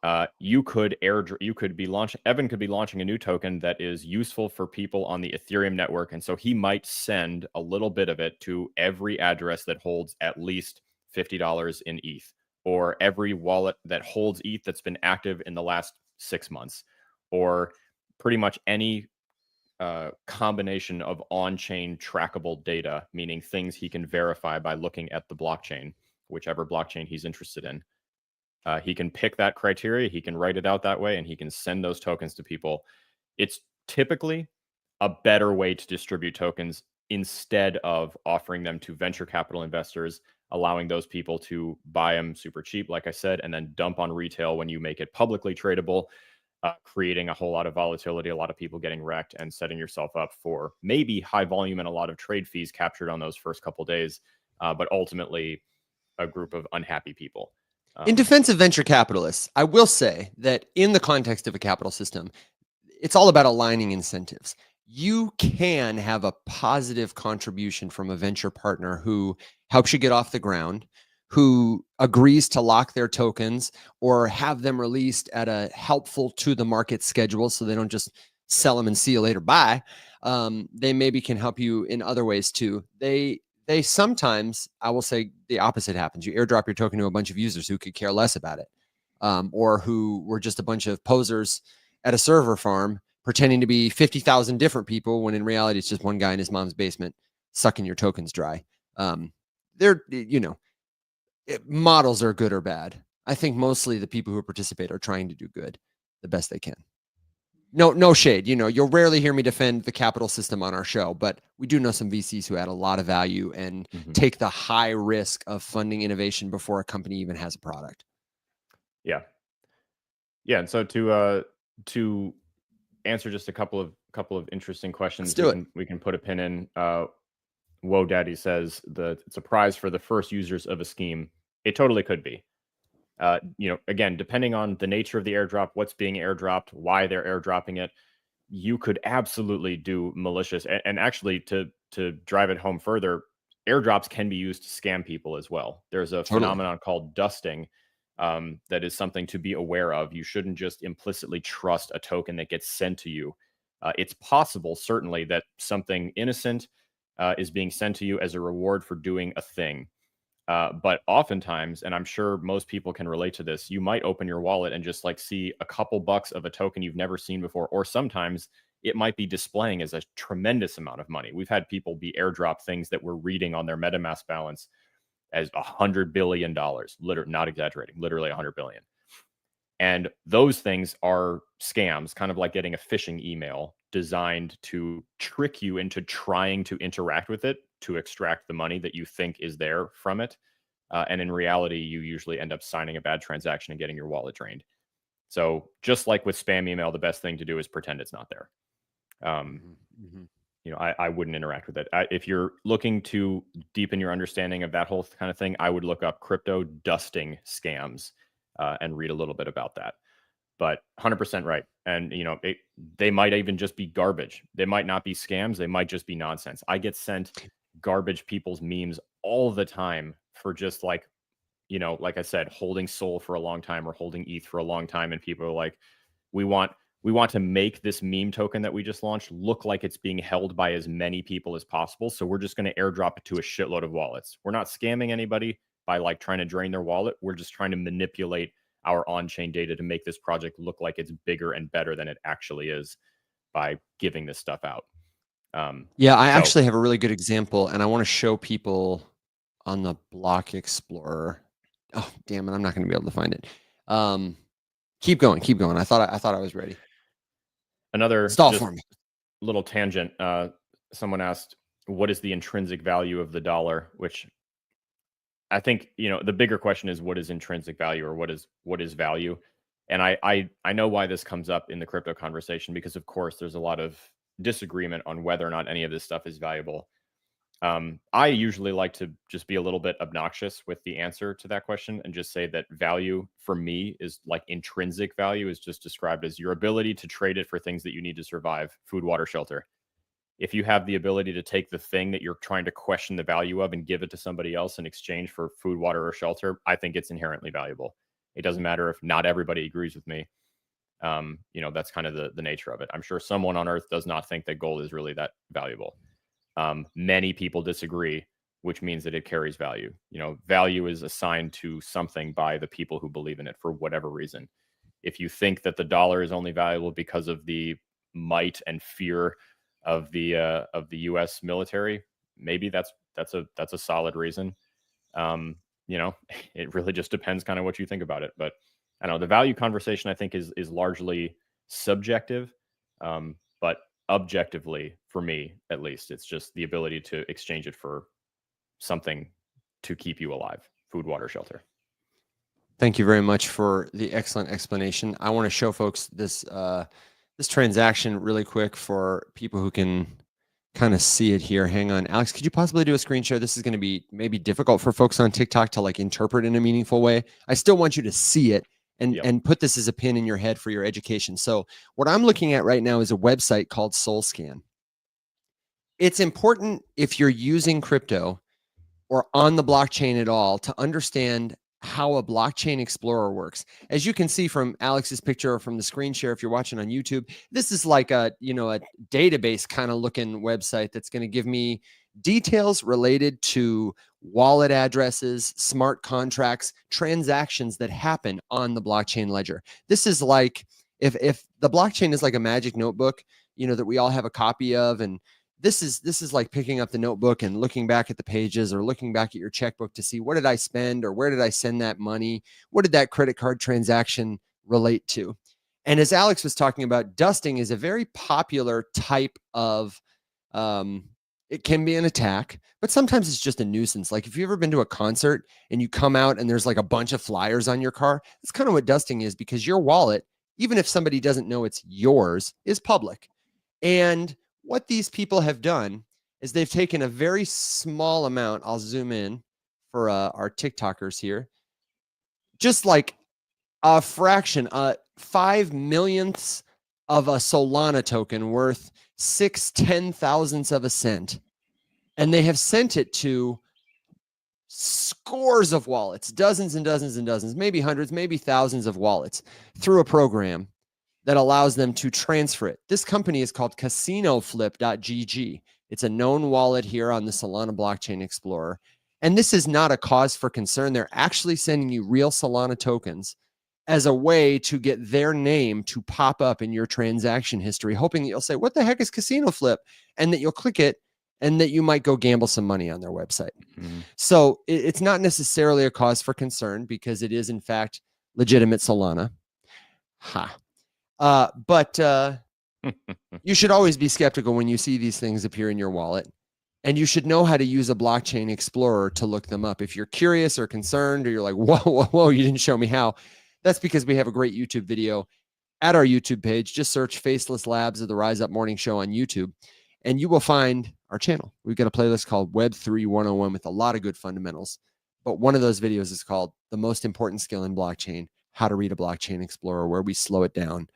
Evan could be launching a new token that is useful for people on the Ethereum network. And so he might send a little bit of it to every address that holds at least $50 in ETH, or every wallet that holds ETH that's been active in the last 6 months, or pretty much any combination of on-chain trackable data, meaning things he can verify by looking at the blockchain, whichever blockchain he's interested in. He can pick that criteria, he can write it out that way, and he can send those tokens to people. It's typically a better way to distribute tokens instead of offering them to venture capital investors, allowing those people to buy them super cheap, like I said, and then dump on retail when you make it publicly tradable, creating a whole lot of volatility, a lot of people getting wrecked, and setting yourself up for maybe high volume and a lot of trade fees captured on those first couple days, but ultimately a group of unhappy people. In defense of venture capitalists, I will say that in the context of a capital system, it's all about aligning incentives. You can have a positive contribution from a venture partner who helps you get off the ground, who agrees to lock their tokens or have them released at a helpful to the market schedule so they don't just sell them and see you later, bye. They maybe can help you in other ways too. They sometimes, I will say the opposite happens. You airdrop your token to a bunch of users who could care less about it, or who were just a bunch of posers at a server farm pretending to be 50,000 different people when in reality it's just one guy in his mom's basement sucking your tokens dry. Models are good or bad. I think mostly the people who participate are trying to do good the best they can. No shade. You'll rarely hear me defend the capital system on our show, but we do know some VCs who add a lot of value and take the high risk of funding innovation before a company even has a product. Yeah. And so to answer just a couple of interesting questions, we can put a pin in. Whoa Daddy says it's a prize for the first users of a scheme. It totally could be. Again, depending on the nature of the airdrop, what's being airdropped, why they're airdropping it, you could absolutely do malicious. And actually, to drive it home further, airdrops can be used to scam people as well. There's a phenomenon called dusting that is something to be aware of. You shouldn't just implicitly trust a token that gets sent to you. It's possible, certainly, that something innocent is being sent to you as a reward for doing a thing. But oftentimes, and I'm sure most people can relate to this, you might open your wallet and just see a couple bucks of a token you've never seen before, or sometimes it might be displaying as a tremendous amount of money. We've had people be airdrop things that we're reading on their MetaMask balance as $100 billion, literally, not exaggerating, literally 100 billion. And those things are scams, kind of like getting a phishing email designed to trick you into trying to interact with it to extract the money that you think is there from it. And in reality, you usually end up signing a bad transaction and getting your wallet drained. So just like with spam email, the best thing to do is pretend it's not there. You know, I wouldn't interact with it. If you're looking to deepen your understanding of that whole kind of thing, I would look up crypto dusting scams and read a little bit about that. But 100% right. And, you know, they might even just be garbage. They might not be scams. They might just be nonsense. I get sent garbage people's memes all the time for just like, you know, like I said, holding Sol for a long time or holding ETH for a long time. And people are like, we want to make this meme token that we just launched look like it's being held by as many people as possible. So we're just going to airdrop it to a shitload of wallets. We're not scamming anybody by like trying to drain their wallet. We're just trying to manipulate our on-chain data to make this project look like it's bigger and better than it actually is by giving this stuff out. I actually have a really good example, and I want to show people on the Block Explorer. Oh, damn it. I'm not going to be able to find it. Keep going. I thought I was ready. Another stall for me. Little tangent. Someone asked, what is the intrinsic value of the dollar? Which I think, you know, the bigger question is, what is intrinsic value, or what is value? And I know why this comes up in the crypto conversation, because of course there's a lot of disagreement on whether or not any of this stuff is valuable. I usually like to just be a little bit obnoxious with the answer to that question and just say that value for me is like intrinsic value is just described as your ability to trade it for things that you need to survive: food, water, shelter. If you have the ability to take the thing that you're trying to question the value of and give it to somebody else in exchange for food, water, or shelter, I think it's inherently valuable. It doesn't matter if not everybody agrees with me. You know, that's kind of the nature of it. I'm sure someone on earth does not think that gold is really that valuable. Many people disagree, which means that it carries value. You know, value is assigned to something by the people who believe in it for whatever reason. If you think that the dollar is only valuable because of the might and fear of the U.S. military, maybe that's a solid reason. You know, it really just depends kind of what you think about it. But I don't know, the value conversation I think is largely subjective, but objectively, for me at least, it's just the ability to exchange it for something to keep you alive: food, water, shelter. Thank you very much for the excellent explanation. I want to show folks this this transaction really quick for people who can kind of see it here. Hang on, Alex, could you possibly do a screen share? This is going to be maybe difficult for folks on TikTok to like interpret in a meaningful way. I still want you to see it and put this as a pin in your head for your education. So what I'm looking at right now is a website called Solscan. It's important, if you're using crypto or on the blockchain at all, to understand how a blockchain explorer works. As you can see from Alex's picture or from the screen share, if you're watching on YouTube, this is like a database kind of looking website that's going to give me details related to wallet addresses, smart contracts, transactions that happen on the blockchain ledger. This is like, if the blockchain is like a magic notebook, you know, that we all have a copy of, and this is like picking up the notebook and looking back at the pages, or looking back at your checkbook to see, what did I spend, or where did I send that money? What did that credit card transaction relate to? And as Alex was talking about, dusting is a very popular type of, it can be an attack, but sometimes it's just a nuisance. Like if you've ever been to a concert and you come out and there's like a bunch of flyers on your car, that's kind of what dusting is, because your wallet, even if somebody doesn't know it's yours, is public. And what these people have done is they've taken a very small amount. I'll zoom in for our TikTokers here. Just like a fraction, 5 millionths of a Solana token worth 6/10 thousandths of a cent. And they have sent it to scores of wallets, dozens and dozens and dozens, maybe hundreds, maybe thousands of wallets through a program that allows them to transfer it. This company is called CasinoFlip.gg. It's a known wallet here on the Solana Blockchain Explorer. And this is not a cause for concern. They're actually sending you real Solana tokens as a way to get their name to pop up in your transaction history, hoping that you'll say, what the heck is CasinoFlip? And that you'll click it and that you might go gamble some money on their website. Mhm. So it's not necessarily a cause for concern because it is in fact legitimate Solana. But you should always be skeptical when you see these things appear in your wallet. And you should know how to use a blockchain explorer to look them up. If you're curious or concerned, or you're like, whoa, you didn't show me how, that's because we have a great YouTube video at our YouTube page. Just search Faceless Labs of the Rise Up Morning Show on YouTube, and you will find our channel. We've got a playlist called Web3 101 with a lot of good fundamentals. But one of those videos is called The Most Important Skill in Blockchain, How to Read a Blockchain Explorer, where we slow it down,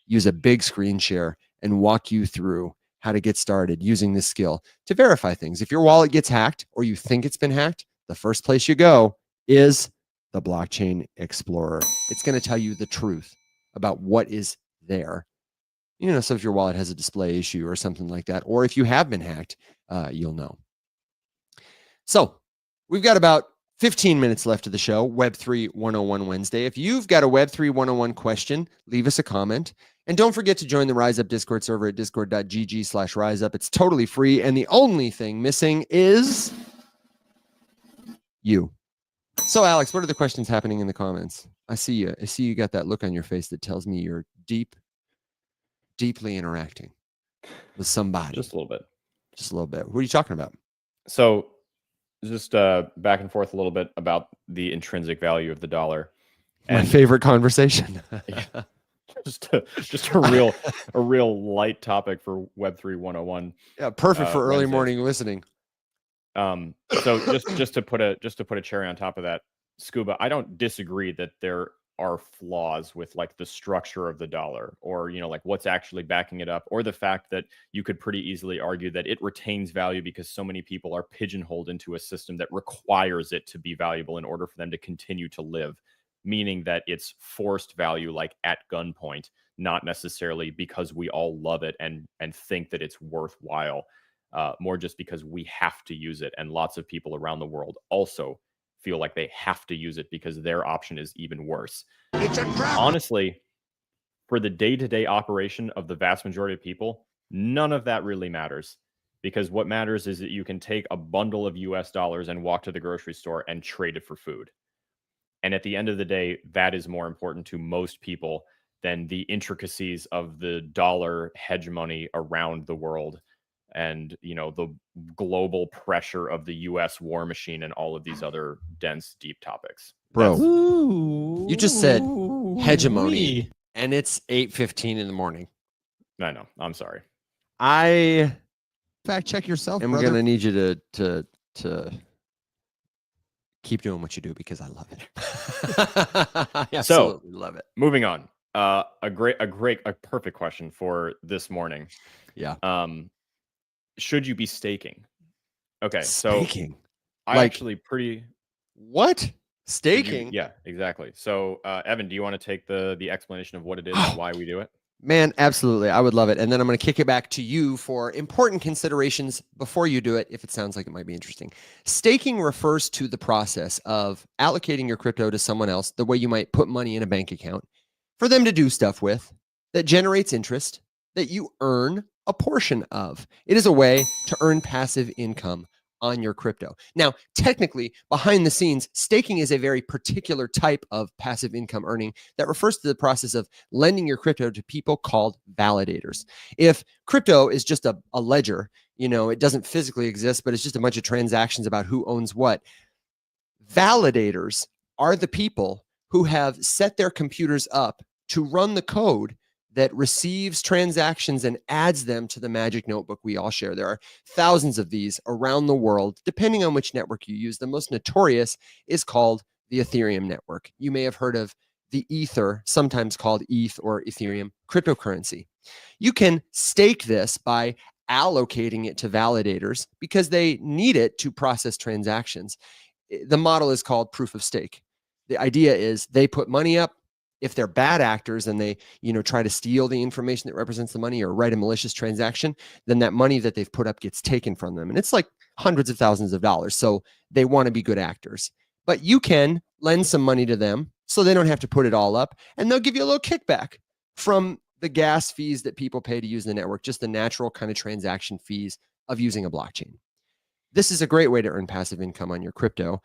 use a big screen share, and walk you through how to get started using this skill to verify things. If your wallet gets hacked or you think it's been hacked, the first place you go is the Blockchain Explorer. It's going to tell you the truth about what is there. So if your wallet has a display issue or something like that, or if you have been hacked, you'll know. So we've got about 15 minutes left of the show, Web3 101 Wednesday. If you've got a Web3 101 question, leave us a comment. And don't forget to join the Rise Up Discord server at discord.gg/riseup. It's totally free. And the only thing missing is you. So, Alex, what are the questions happening in the comments? I see you. I see you got that look on your face that tells me you're deeply interacting with somebody. Just a little bit. Just a little bit. What are you talking about? So just back and forth a little bit about the intrinsic value of the dollar. My favorite conversation. just a real light topic for Web3 101. Yeah, perfect for early Wednesdays. morning listening. So just to put a cherry on top of that, Scuba, I don't disagree that there are flaws with like the structure of the dollar, or like what's actually backing it up, or the fact that you could pretty easily argue that it retains value because so many people are pigeonholed into a system that requires it to be valuable in order for them to continue to live, meaning that it's forced value, like at gunpoint, not necessarily because we all love it and think that it's worthwhile, more just because we have to use it. And lots of people around the world also feel like they have to use it because their option is even worse. It's a trap. Honestly, for the day-to-day operation of the vast majority of people, none of that really matters, because what matters is that you can take a bundle of US dollars and walk to the grocery store and trade it for food. And at the end of the day, that is more important to most people than the intricacies of the dollar hegemony around the world, and the global pressure of the US war machine and all of these other dense, deep topics. Bro, Ooh, you just said hegemony, wee. and it's 8:15 in the morning. I know. I'm sorry. I Fact check yourself, am brother. gonna need you to keep doing what you do because I love it. I absolutely love it. Moving on. A perfect question for this morning. Yeah. Should you be staking? Okay, Staking. so I Like- actually pretty What? Staking? Yeah, exactly. So Evan, do you want to take the explanation of what it is and why we do it? Man, absolutely. I would love it. And then I'm going to kick it back to you for important considerations before you do it, if it sounds like it might be interesting. Staking refers to the process of allocating your crypto to someone else, the way you might put money in a bank account for them to do stuff with that generates interest that you earn a portion of. It is a way to earn passive income on your crypto. Now, technically, behind the scenes, staking is a very particular type of passive income earning that refers to the process of lending your crypto to people called validators. If crypto is just a ledger, it doesn't physically exist, but it's just a bunch of transactions about who owns what. Validators are the people who have set their computers up to run the code that receives transactions and adds them to the magic notebook we all share. There are thousands of these around the world, depending on which network you use. The most notorious is called the Ethereum network. You may have heard of the Ether, sometimes called ETH or Ethereum cryptocurrency. You can stake this by allocating it to validators because they need it to process transactions. The model is called proof of stake. The idea is they put money up. If they're bad actors and they, try to steal the information that represents the money or write a malicious transaction, then that money that they've put up gets taken from them. And it's like hundreds of thousands of dollars. So they want to be good actors. But you can lend some money to them so they don't have to put it all up. And they'll give you a little kickback from the gas fees that people pay to use the network, just the natural kind of transaction fees of using a blockchain. This is a great way to earn passive income on your crypto,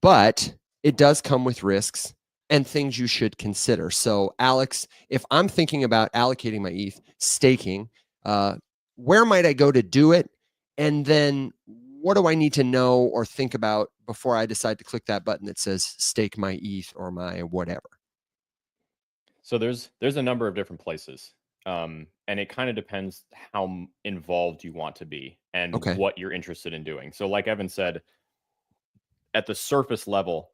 but it does come with risks and things you should consider. So Alex, if I'm thinking about allocating my ETH, staking, where might I go to do it? And then what do I need to know or think about before I decide to click that button that says stake my ETH or my whatever? So there's a number of different places. And it kind of depends how involved you want to be and what you're interested in doing. So like Evan said, at the surface level,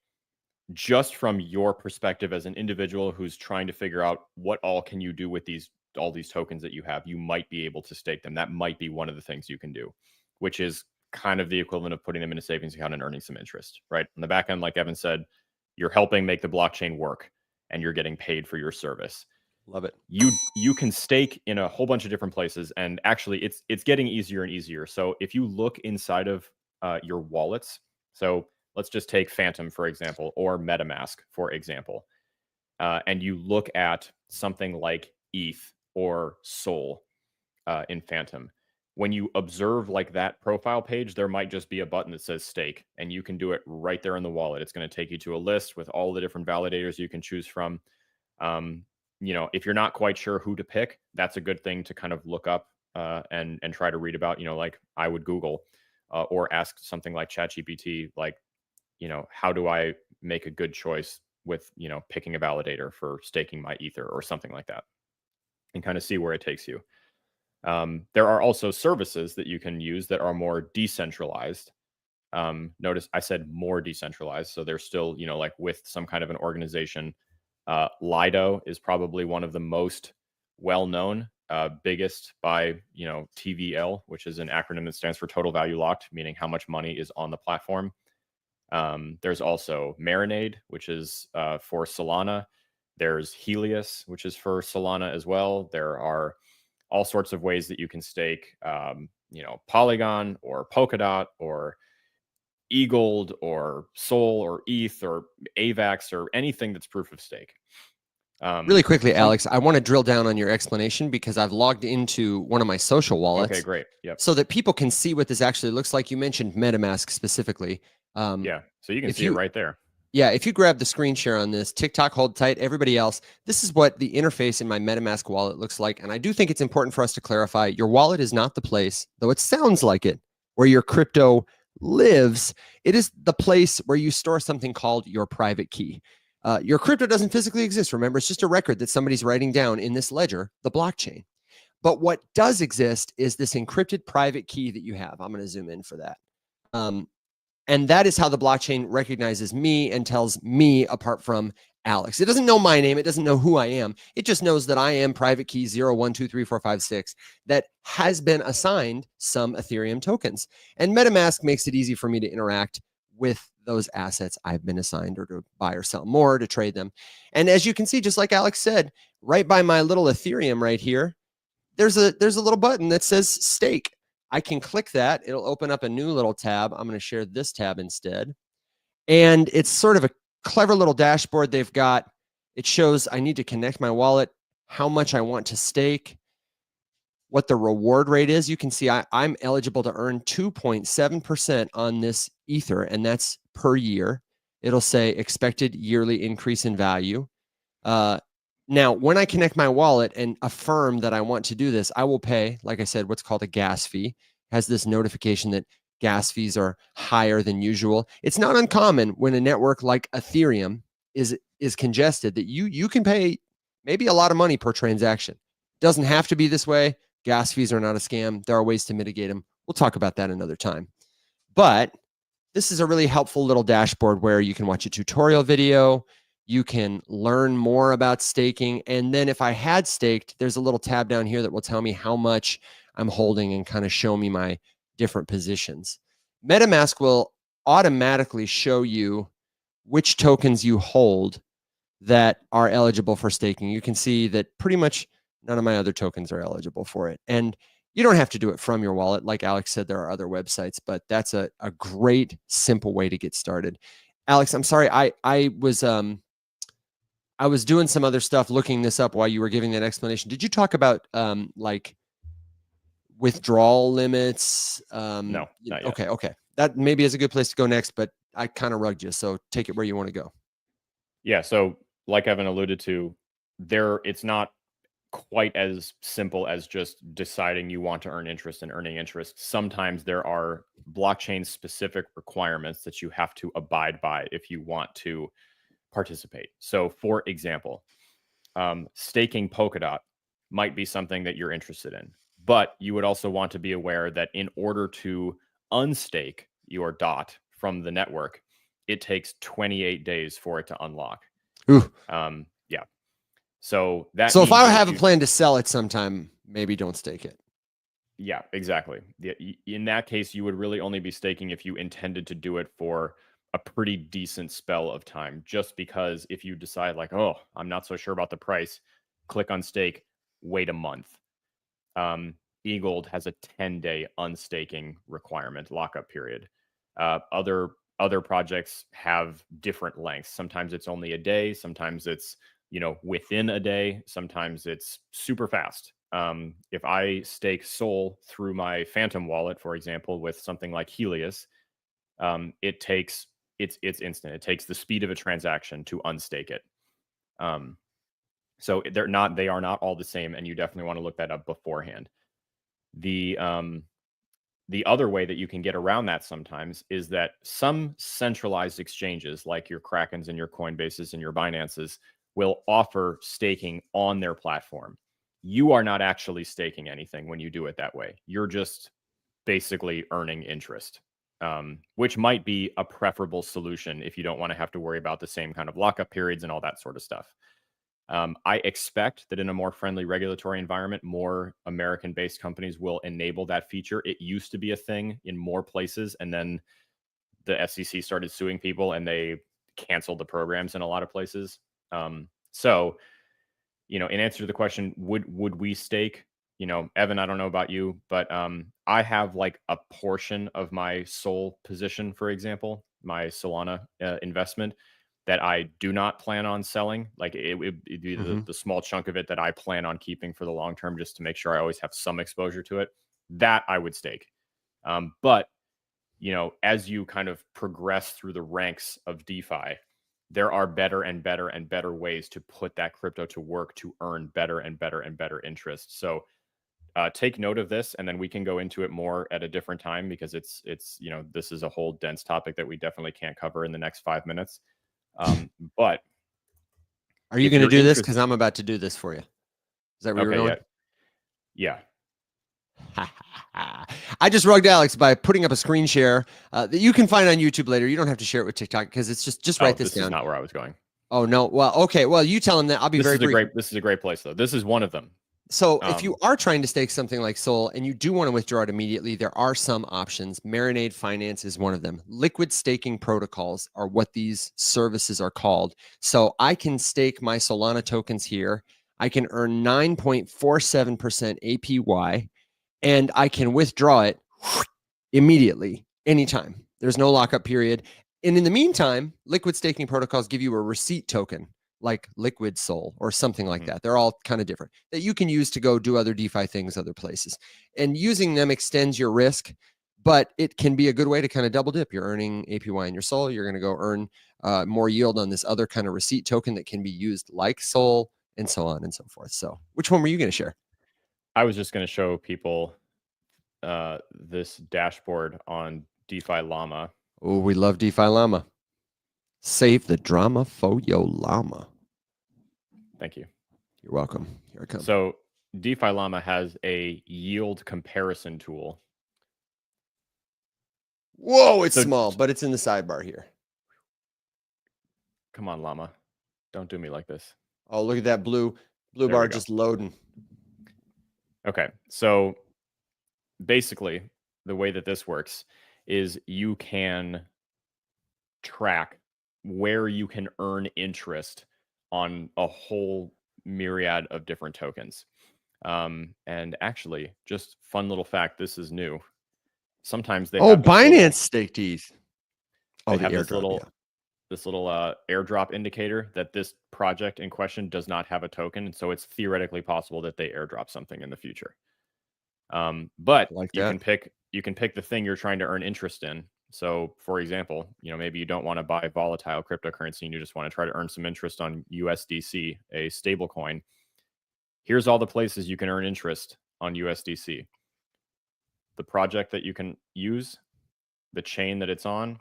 just from your perspective as an individual who's trying to figure out what all can you do with all these tokens that you have, you might be able to stake them. That might be one of the things you can do, which is kind of the equivalent of putting them in a savings account and earning some interest, right? On the back end, like Evan said, you're helping make the blockchain work and you're getting paid for your service. Love it. You can stake in a whole bunch of different places, and actually it's getting easier and easier. So if you look inside of your wallets, so let's just take Phantom, for example, or MetaMask, for example, and you look at something like ETH or Sol in Phantom. When you observe like that profile page, there might just be a button that says stake, and you can do it right there in the wallet. It's going to take you to a list with all the different validators you can choose from. If you're not quite sure who to pick, that's a good thing to kind of look up and try to read about, like I would Google or ask something like ChatGPT, like, how do I make a good choice with, picking a validator for staking my Ether or something like that, and kind of see where it takes you. There are also services that you can use that are more decentralized. Notice I said more decentralized. So they're still, like with some kind of an organization. Lido is probably one of the most well-known, biggest by, TVL, which is an acronym that stands for Total Value Locked, meaning how much money is on the platform. There's also Marinade, which is for Solana. There's Helios, which is for Solana as well. There are all sorts of ways that you can stake, Polygon or Polkadot or eGold or Sol or ETH or AVAX or anything that's proof of stake. Really quickly, Alex, I want to drill down on your explanation because I've logged into one of my social wallets. Okay, great. Yep. So that people can see what this actually looks like. You mentioned MetaMask specifically. Yeah, so you can see it right there. Yeah, if you grab the screen share on this, TikTok, hold tight, everybody else, this is what the interface in my MetaMask wallet looks like. And I do think it's important for us to clarify, your wallet is not the place, though it sounds like it, where your crypto lives. It is the place where you store something called your private key. Your crypto doesn't physically exist. Remember, it's just a record that somebody's writing down in this ledger, the blockchain. But what does exist is this encrypted private key that you have. I'm going to zoom in for that. And that is how the blockchain recognizes me and tells me apart from Alex. It doesn't know my name. It doesn't know who I am. It just knows that I am private key 0123456 that has been assigned some Ethereum tokens. And MetaMask makes it easy for me to interact with those assets I've been assigned, or to buy or sell more, to trade them. And as you can see, just like Alex said, right by my little Ethereum right here, there's a little button that says stake. I can click that. It'll open up a new little tab. I'm going to share this tab instead. And it's sort of a clever little dashboard they've got. It shows I need to connect my wallet, how much I want to stake, what the reward rate is. You can see I'm eligible to earn 2.7% on this Ether, and that's per year. It'll say expected yearly increase in value. Now, when I connect my wallet and affirm that I want to do this, I will pay, like I said, what's called a gas fee. It has this notification that gas fees are higher than usual. It's not uncommon when a network like Ethereum is congested that you can pay maybe a lot of money per transaction. It doesn't have to be this way. Gas fees are not a scam. There are ways to mitigate them. We'll talk about that another time. But this is a really helpful little dashboard where you can watch a tutorial video. You can learn more about staking. And then if I had staked, there's a little tab down here that will tell me how much I'm holding and kind of show me my different positions. MetaMask will automatically show you which tokens you hold that are eligible for staking. You can see that pretty much none of my other tokens are eligible for it. And you don't have to do it from your wallet. Like Alex said, there are other websites, but that's a great, simple way to get started. Alex, I'm sorry. I was doing some other stuff, looking this up while you were giving that explanation. Did you talk about like withdrawal limits? No, not yet. Okay. That maybe is a good place to go next, but I kind of rugged you, so take it where you want to go. Yeah. So, like Evan alluded to, it's not quite as simple as just deciding you want to earn interest and earning interest. Sometimes there are blockchain specific requirements that you have to abide by if you want to participate. So, for example, staking Polkadot might be something that you're interested in, but you would also want to be aware that in order to unstake your DOT from the network, it takes 28 days for it to unlock. Ooh. Yeah. So that. So if I have a plan to sell it sometime, maybe don't stake it. Yeah, exactly. In that case, you would really only be staking if you intended to do it for a pretty decent spell of time. Just because if you decide like, oh, I'm not so sure about the price, click on stake, wait a month. eGold has a 10-day unstaking requirement, lockup period. Other projects have different lengths. Sometimes it's only a day. Sometimes it's within a day. Sometimes it's super fast. If I stake Sol through my Phantom wallet, for example, with something like Helios, it's instant. It takes the speed of a transaction to unstake it. So they are not all the same, and you definitely want to look that up beforehand. The other way that you can get around that sometimes is that some centralized exchanges like your Krakens and your Coinbases and your Binances will offer staking on their platform. You are not actually staking anything when you do it that way. You're just basically earning interest, which might be a preferable solution if you don't want to have to worry about the same kind of lockup periods and all that sort of stuff. I expect that in a more friendly regulatory environment, more American-based companies will enable that feature. It used to be a thing in more places, and then the SEC started suing people, and they canceled the programs in a lot of places. So, in answer to the question, would we stake? Evan, I don't know about you, but I have like a portion of my Sol position, for example, my Solana investment, that I do not plan on selling. Like it'd be the small chunk of it that I plan on keeping for the long term, just to make sure I always have some exposure to it. That I would stake. But as you kind of progress through the ranks of DeFi, there are better and better and better ways to put that crypto to work to earn better and better and better interest. So take note of this, and then we can go into it more at a different time, because it's this is a whole dense topic that we definitely can't cover in the next 5 minutes. But are you going to do this? Because I'm about to do this for you. Is that where you're going? Yeah. I just rugged Alex by putting up a screen share that you can find on YouTube later. You don't have to share it with TikTok, because it's just write this down. This is not where I was going. Oh no. Well, okay. Well, you tell him that. I'll be very brief. This is a great place, though. This is one of them. So if you are trying to stake something like Sol and you do want to withdraw it immediately, there are some options. Marinade Finance is one of them. Liquid staking protocols are what these services are called. So I can stake my Solana tokens here. I can earn 9.47% APY, and I can withdraw it immediately, anytime. There's no lockup period. And in the meantime, liquid staking protocols give you a receipt token, like Liquid Sol or something like that. They're all kind of different, that you can use to go do other DeFi things other places. And using them extends your risk, but it can be a good way to kind of double dip. You're earning APY in your Sol. You're going to go earn more yield on this other kind of receipt token that can be used like Sol, and so on and so forth. So which one were you going to share? I was just going to show people this dashboard on DeFi Llama. Oh, we love DeFi Llama. Save the drama for your llama. Thank you. You're welcome. Here it comes. So DeFi Llama has a yield comparison tool. Whoa, it's small, but it's in the sidebar here. Come on, Llama. Don't do me like this. Oh, look at that blue bar just loading. Okay, so basically the way that this works is you can track where you can earn interest on a whole myriad of different tokens. And actually, just fun little fact, this is new. Sometimes they have Binance stake these. They have this little airdrop indicator that this project in question does not have a token, and so it's theoretically possible that they airdrop something in the future. But Like you that. can pick the thing you're trying to earn interest in. So, for example, maybe you don't want to buy volatile cryptocurrency and you just want to try to earn some interest on USDC, a stable coin. Here's all the places you can earn interest on USDC. The project that you can use, the chain that it's on,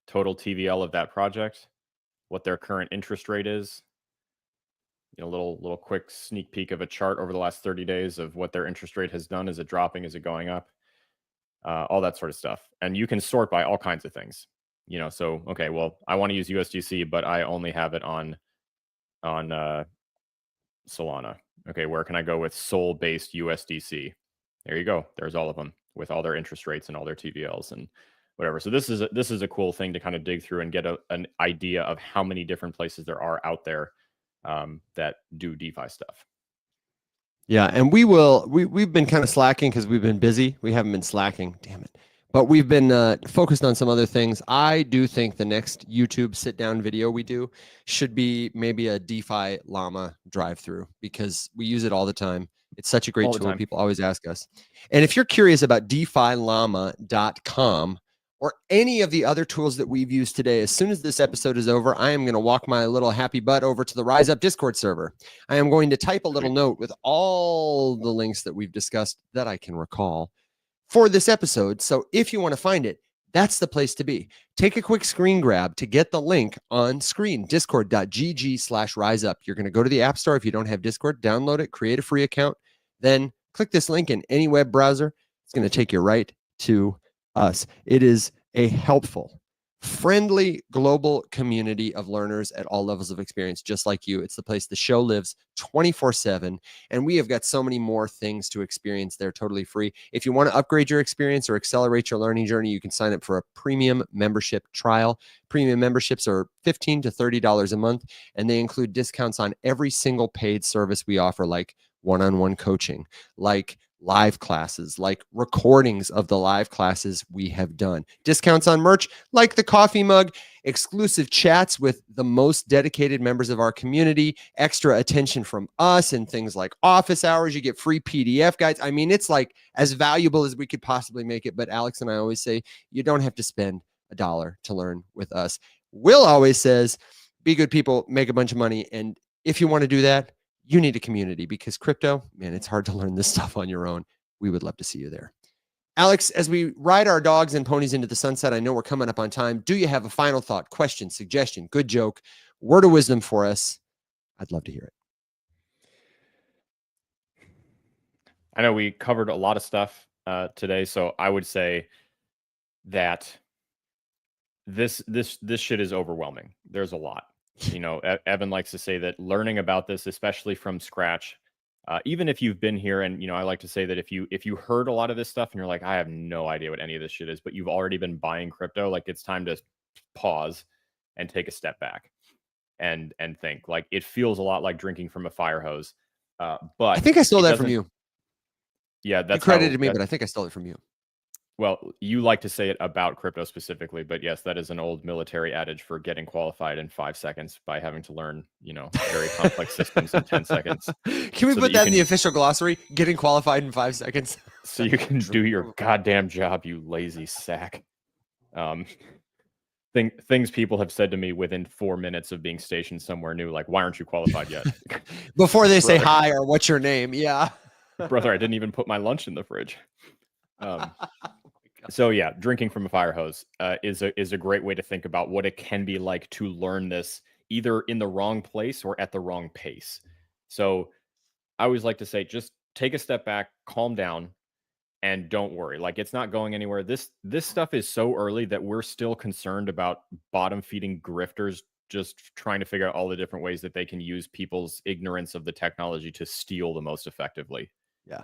total TVL of that project, what their current interest rate is, little quick sneak peek of a chart over the last 30 days of what their interest rate has done. Is it dropping? Is it going up? All that sort of stuff. And you can sort by all kinds of things. So, okay, well, I want to use USDC, but I only have it on Solana. Okay, where can I go with Sol-based USDC? There you go. There's all of them with all their interest rates and all their TVLs and whatever. So this is a cool thing to kind of dig through and get an idea of how many different places there are out there that do DeFi stuff. Yeah, and we've been kind of slacking because we've been busy. We haven't been slacking, damn it. But we've been focused on some other things. I do think the next YouTube sit-down video we do should be maybe a DeFi Llama drive-through, because we use it all the time. It's such a great tool. People always ask us. And if you're curious about DeFiLlama.com or any of the other tools that we've used today, as soon as this episode is over, I am going to walk my little happy butt over to the Rise Up Discord server. I am going to type a little note with all the links that we've discussed that I can recall for this episode. So if you want to find it, that's the place to be. Take a quick screen grab to get the link on screen, discord.gg/riseup. You're going to go to the App Store. If you don't have Discord, download it, create a free account, then click this link in any web browser. It's going to take you right to us. It is a helpful, friendly global community of learners at all levels of experience, just like you. It's the place the show lives 24/7, and we have got so many more things to experience there, totally free. If you want to upgrade your experience or accelerate your learning journey, you can sign up for a premium membership trial. Premium memberships are $15 to $30 a month, and they include discounts on every single paid service we offer, like one-on-one coaching, like live classes, like recordings of the live classes we have done, discounts on merch like the coffee mug, exclusive chats with the most dedicated members of our community, extra attention from us, and things like office hours. You get free PDF guides. I mean, it's like as valuable as we could possibly make it. But Alex and I always say, you don't have to spend $1 to learn with us. Will always says, be good people, make a bunch of money. And if you want to do that, you need a community, because crypto, man, it's hard to learn this stuff on your own. We would love to see you there. Alex, as we ride our dogs and ponies into the sunset, I know we're coming up on time. Do you have a final thought, question, suggestion, good joke, word of wisdom for us? I'd love to hear it. I know we covered a lot of stuff today, so I would say that this shit is overwhelming. There's a lot. Evan likes to say that learning about this, especially from scratch, even if you've been here, and I like to say that if you heard a lot of this stuff and you're like, I have no idea what any of this shit is, but you've already been buying crypto, like, it's time to pause and take a step back and think. Like, it feels a lot like drinking from a fire hose. But I think I stole that from you. Yeah, that's you credited me, but I think I stole it from you. Well, you like to say it about crypto specifically, but yes, that is an old military adage for getting qualified in 5 seconds by having to learn, very complex systems in 10 seconds. Can we put that in the official glossary? Getting qualified in 5 seconds. So you can do your goddamn job, you lazy sack. Things people have said to me within 4 minutes of being stationed somewhere new, like, why aren't you qualified yet? Before they say hi or what's your name. Yeah. Brother, I didn't even put my lunch in the fridge. So yeah, drinking from a fire hose is a great way to think about what it can be like to learn this either in the wrong place or at the wrong pace. So I always like to say, just take a step back, calm down, and don't worry. Like, it's not going anywhere. This stuff is so early that we're still concerned about bottom feeding grifters just trying to figure out all the different ways that they can use people's ignorance of the technology to steal the most effectively. Yeah.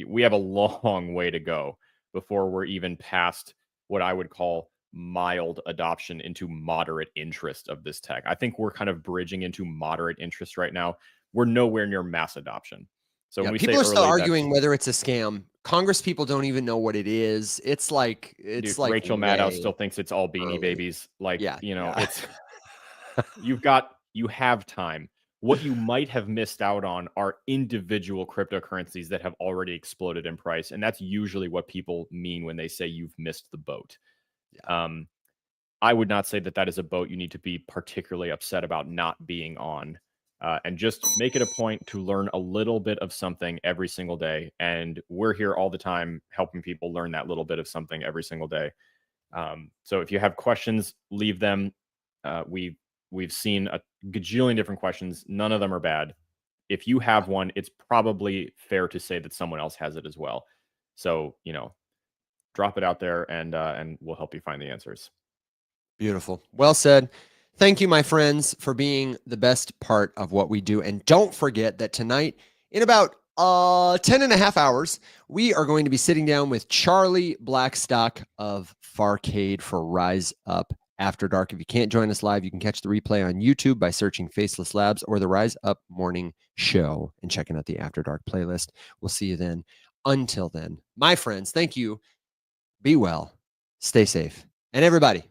We have a long way to go before we're even past what I would call mild adoption into moderate interest of this tech. I think we're kind of bridging into moderate interest right now. We're nowhere near mass adoption. So when we people say are still arguing whether it's a scam. Congress people don't even know what it is. It's like Rachel Maddow still thinks it's all Beanie Babies. Like, it's you have time. What you might have missed out on are individual cryptocurrencies that have already exploded in price. And that's usually what people mean when they say you've missed the boat. I would not say that that is a boat you need to be particularly upset about not being on. And just make it a point to learn a little bit of something every single day. And we're here all the time helping people learn that little bit of something every single day. So if you have questions, leave them. We've seen a gajillion different questions. None of them are bad. If you have one, it's probably fair to say that someone else has it as well. So, drop it out there and we'll help you find the answers. Beautiful. Well said. Thank you, my friends, for being the best part of what we do. And don't forget that tonight, in about 10 and a half hours, we are going to be sitting down with Charlie Blackstock of Farcade for Rise Up After Dark. If you can't join us live, you can catch the replay on YouTube by searching Faceless Labs or the Rise Up Morning Show and checking out the After Dark playlist. We'll see you then. Until then, my friends, thank you. Be well, stay safe, and everybody,